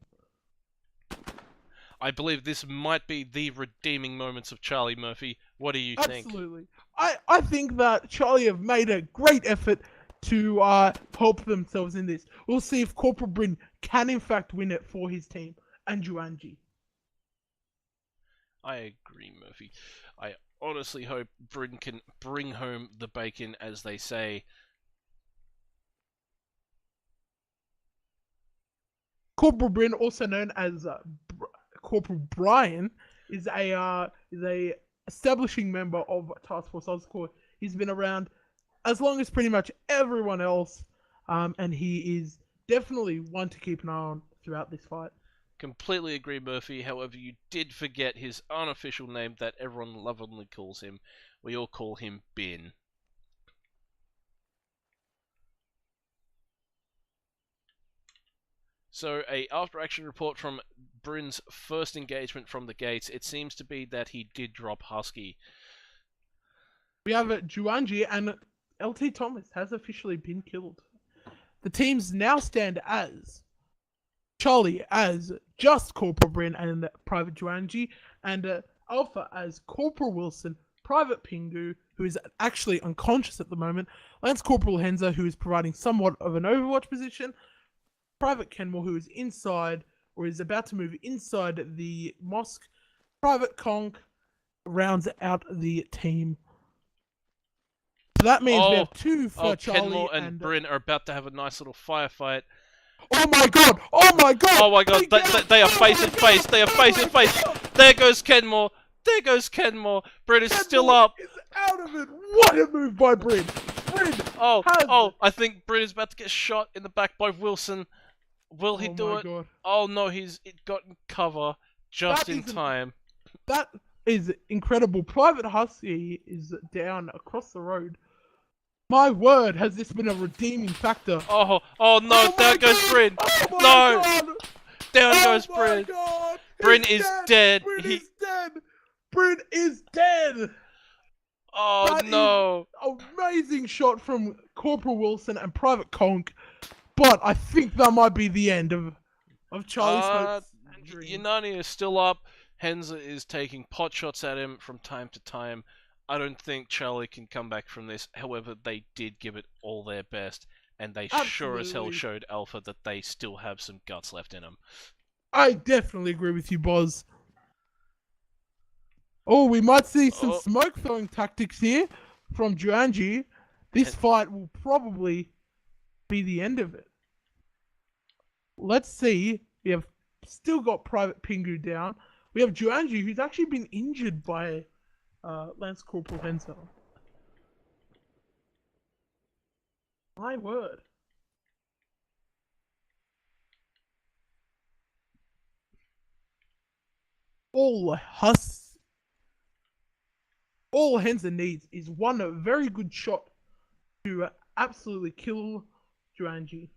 I believe this might be the redeeming moments of Charlie Murphy. What do you think? Absolutely. I think that Charlie have made a great effort to help themselves in this. We'll see if Corporal Bryn can in fact win it for his team and Juanji. I agree, Murphy. I honestly hope Bryn can bring home the bacon, as they say. Corporal Bryn, also known as Corporal Brian, is a establishing member of Task Force Oscorp. He's been around as long as pretty much everyone else, and he is definitely one to keep an eye on throughout this fight. Completely agree, Murphy. However, you did forget his unofficial name that everyone lovingly calls him. We all call him Bin. So, a after-action report from Bryn's first engagement from the gates. It seems to be that he did drop Husky. We have Juanji and LT Thomas has officially been killed. The teams now stand as Charlie as just Corporal Bryn and Private Juanji, and Alpha as Corporal Wilson, Private Pingu, who is actually unconscious at the moment, Lance Corporal Henza, who is providing somewhat of an overwatch position, Private Kenmore, who is inside or is about to move inside the mosque, Private Conk rounds out the team. So that means we have two for Charlie Kenmore and Bryn are about to have a nice little firefight. Oh my god! Oh my god! Oh my god, they are face to face. They are face to face. There goes Kenmore. There goes Kenmore. Bryn is still up. Is out of it. What a move by Bryn. Bryn. I think Bryn is about to get shot in the back by Wilson. Will he do it? God. Oh no, he's gotten cover just in time. That is incredible. Private Husky is down across the road. My word, has this been a redeeming factor? Oh no, down goes Bryn. Oh No, God. down goes Oh my Bryn. God. Bryn He's is dead. Bryn is dead. Bryn is dead. Oh That no. Amazing shot from Corporal Wilson and Private Conk, but I think that might be the end of Charlie's hopes and dreams. Yanani is still up. Henza is taking pot shots at him from time to time. I don't think Charlie can come back from this. However, they did give it all their best, and they sure as hell Absolutely. showed Alpha that they still have some guts left in them. I definitely agree with you, Boz. Oh, we might see some smoke throwing tactics here from Juanji. This fight will probably be the end of it. Let's see. We have still got Private Pingu down. We have Juanji, who's actually been injured by Lance Corporal Henzel. My word. All Henza needs is one very good shot to absolutely kill Juanji.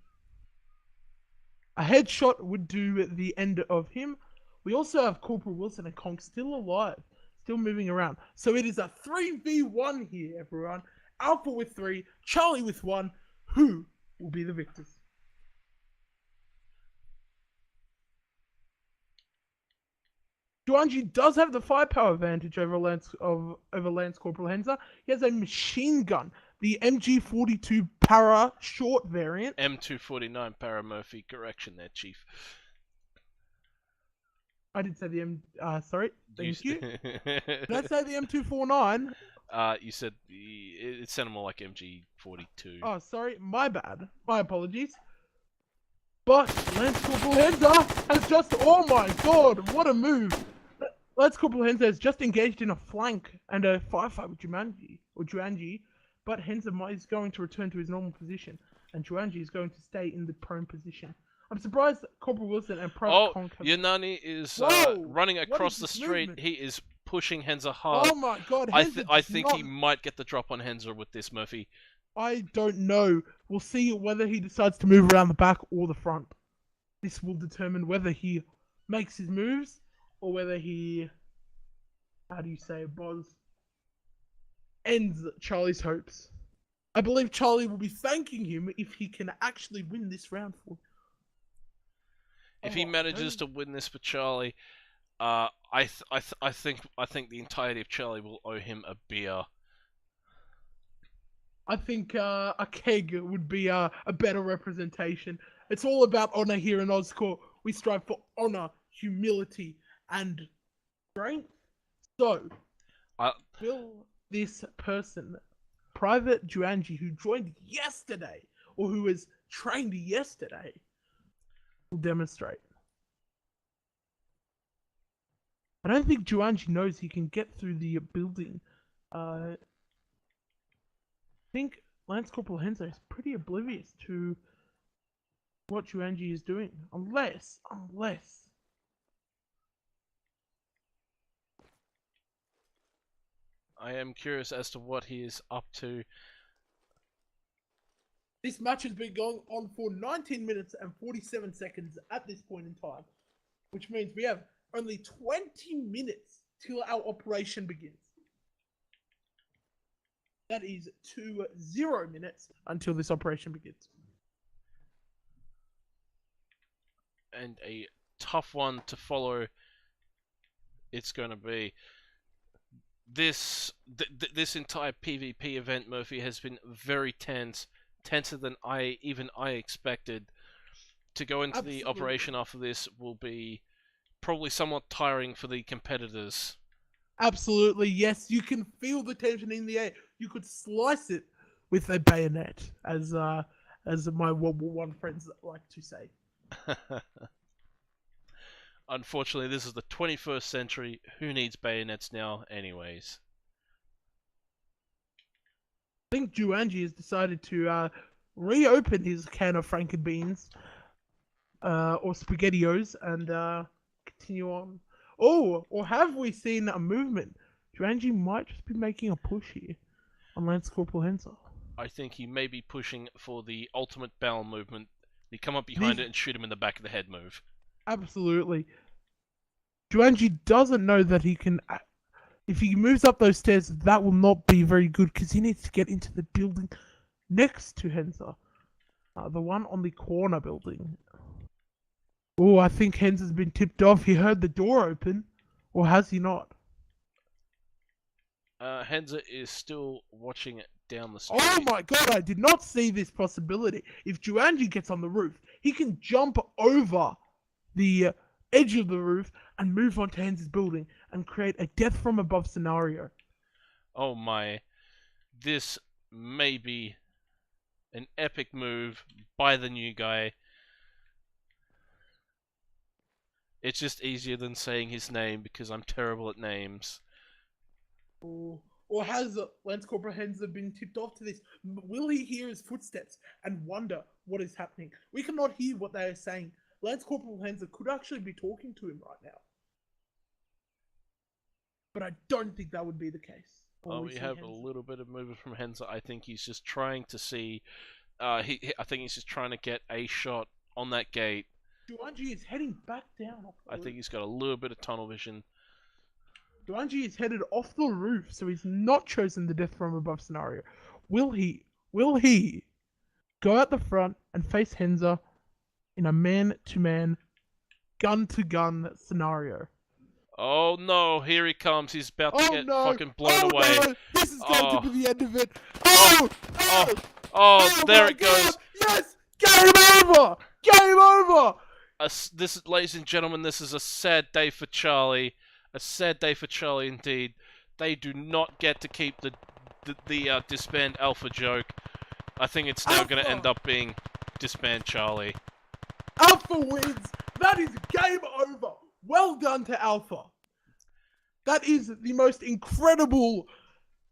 A headshot would do the end of him. We also have Corporal Wilson and Kong still alive, still moving around. So it is a 3v1 here, everyone. Alpha with 3, Charlie with 1. Who will be the victors? Juanji does have the firepower advantage over Lance Corporal Henza. He has a machine gun, the MG42 Para short variant. M249 Para Murphy, correction there, Chief. I did say the sorry, thank you. Did Did I say the M249? You said it sounded more like MG42. Oh, sorry, my bad. My apologies. But Lance Corporal Henza has just, oh my god, what a move! Lance Corporal Henza has just engaged in a flank and a firefight with Juanji, but Henza is going to return to his normal position, and Juanji is going to stay in the prone position. I'm surprised that Corporal Wilson and Private Conk have... Yanani is Whoa! running What across is the this street. movement? He is pushing Henza hard. Oh my god, I Henza think does he not... might get the drop on Henza with this, Murphy. I don't know. We'll see whether he decides to move around the back or the front. This will determine whether he makes his moves or whether he, how do you say, ends Charlie's hopes. I believe Charlie will be thanking him if he can actually win this round for him. If he manages to win this for Charlie, I think the entirety of Charlie will owe him a beer. I think a keg would be a better representation. It's all about honor here in Ozcore. We strive for honor, humility, and strength. So, will this person, Private Juanji, who joined yesterday, or who was trained yesterday, will demonstrate? I don't think Juanji knows he can get through the building. I think Lance Corporal Henzo is pretty oblivious to what Juanji is doing, unless I am curious as to what he is up to. this match has been going on for 19 minutes and 47 seconds at this point in time, which means we have only 20 minutes till our operation begins. That is 0 minutes until this operation begins. And a tough one to follow it's going to be. This entire PvP event, Murphy, has been very tense, tenser than I expected. To go into the operation after this will be probably somewhat tiring for the competitors. Absolutely, yes. You can feel the tension in the air. You could slice it with a bayonet, as my World War I friends like to say. Unfortunately, this is the 21st century. Who needs bayonets now, anyways? I think Juanji has decided to reopen his can of Frankenbeans, or SpaghettiOs, and continue on. Oh, or have we seen a movement? Juanji might just be making a push here on Lance Corporal Henza. I think he may be pushing for the ultimate bowel movement. They come up behind it and shoot him in the back of the head move. Absolutely. Juanji doesn't know that he can... If he moves up those stairs, that will not be very good, because he needs to get into the building next to Henza. The one on the corner building. Oh, I think Henza's been tipped off. He heard the door open. Or has he not? Henza is still watching it down the street. Oh my god, I did not see this possibility. If Juanji gets on the roof, he can jump over the edge of the roof and move onto Henza's building and create a death from above scenario. Oh my. This may be an epic move by the new guy. It's just easier than saying his name because I'm terrible at names. Or has Lance Corporal Henza been tipped off to this? Will he hear his footsteps and wonder what is happening? We cannot hear what they are saying. Lance Corporal Henza could actually be talking to him right now. But I don't think that would be the case. Oh, we have a little bit of movement from Henza. I think he's just trying to see... I think he's just trying to get a shot on that gate. Juanji is heading back down. I think he's got a little bit of tunnel vision. Juanji is headed off the roof, so he's not chosen the death from above scenario. Will he go out the front and face Henza in a man-to-man, gun-to-gun scenario? Oh no, here he comes. He's about to Oh get no! fucking blown away. No! This is going Oh. to be the end of it. Oh! Oh, oh, there my it goes. God. Yes! Game over! Game over! This, ladies and gentlemen, this is a sad day for Charlie. A sad day for Charlie indeed. They do not get to keep the disband Alpha joke. I think it's now going to Alpha! end up being disband Charlie. Alpha wins! That is game over! Well done to Alpha. That is the most incredible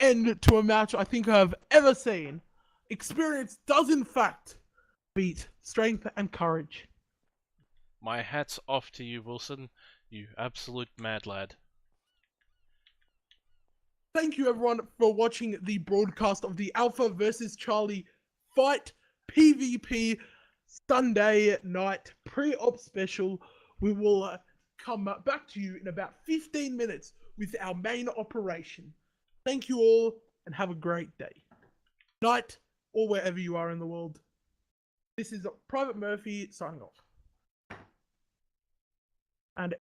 end to a match I think I've ever seen. Experience does in fact beat strength and courage. My hat's off to you, Wilson. You absolute mad lad. Thank you everyone for watching the broadcast of the Alpha versus Charlie fight PvP Sunday night pre-op special. We will come back to you in about 15 minutes with our main operation. Thank you all and have a great day. Night or wherever you are in the world. This is Private Murphy signing off. And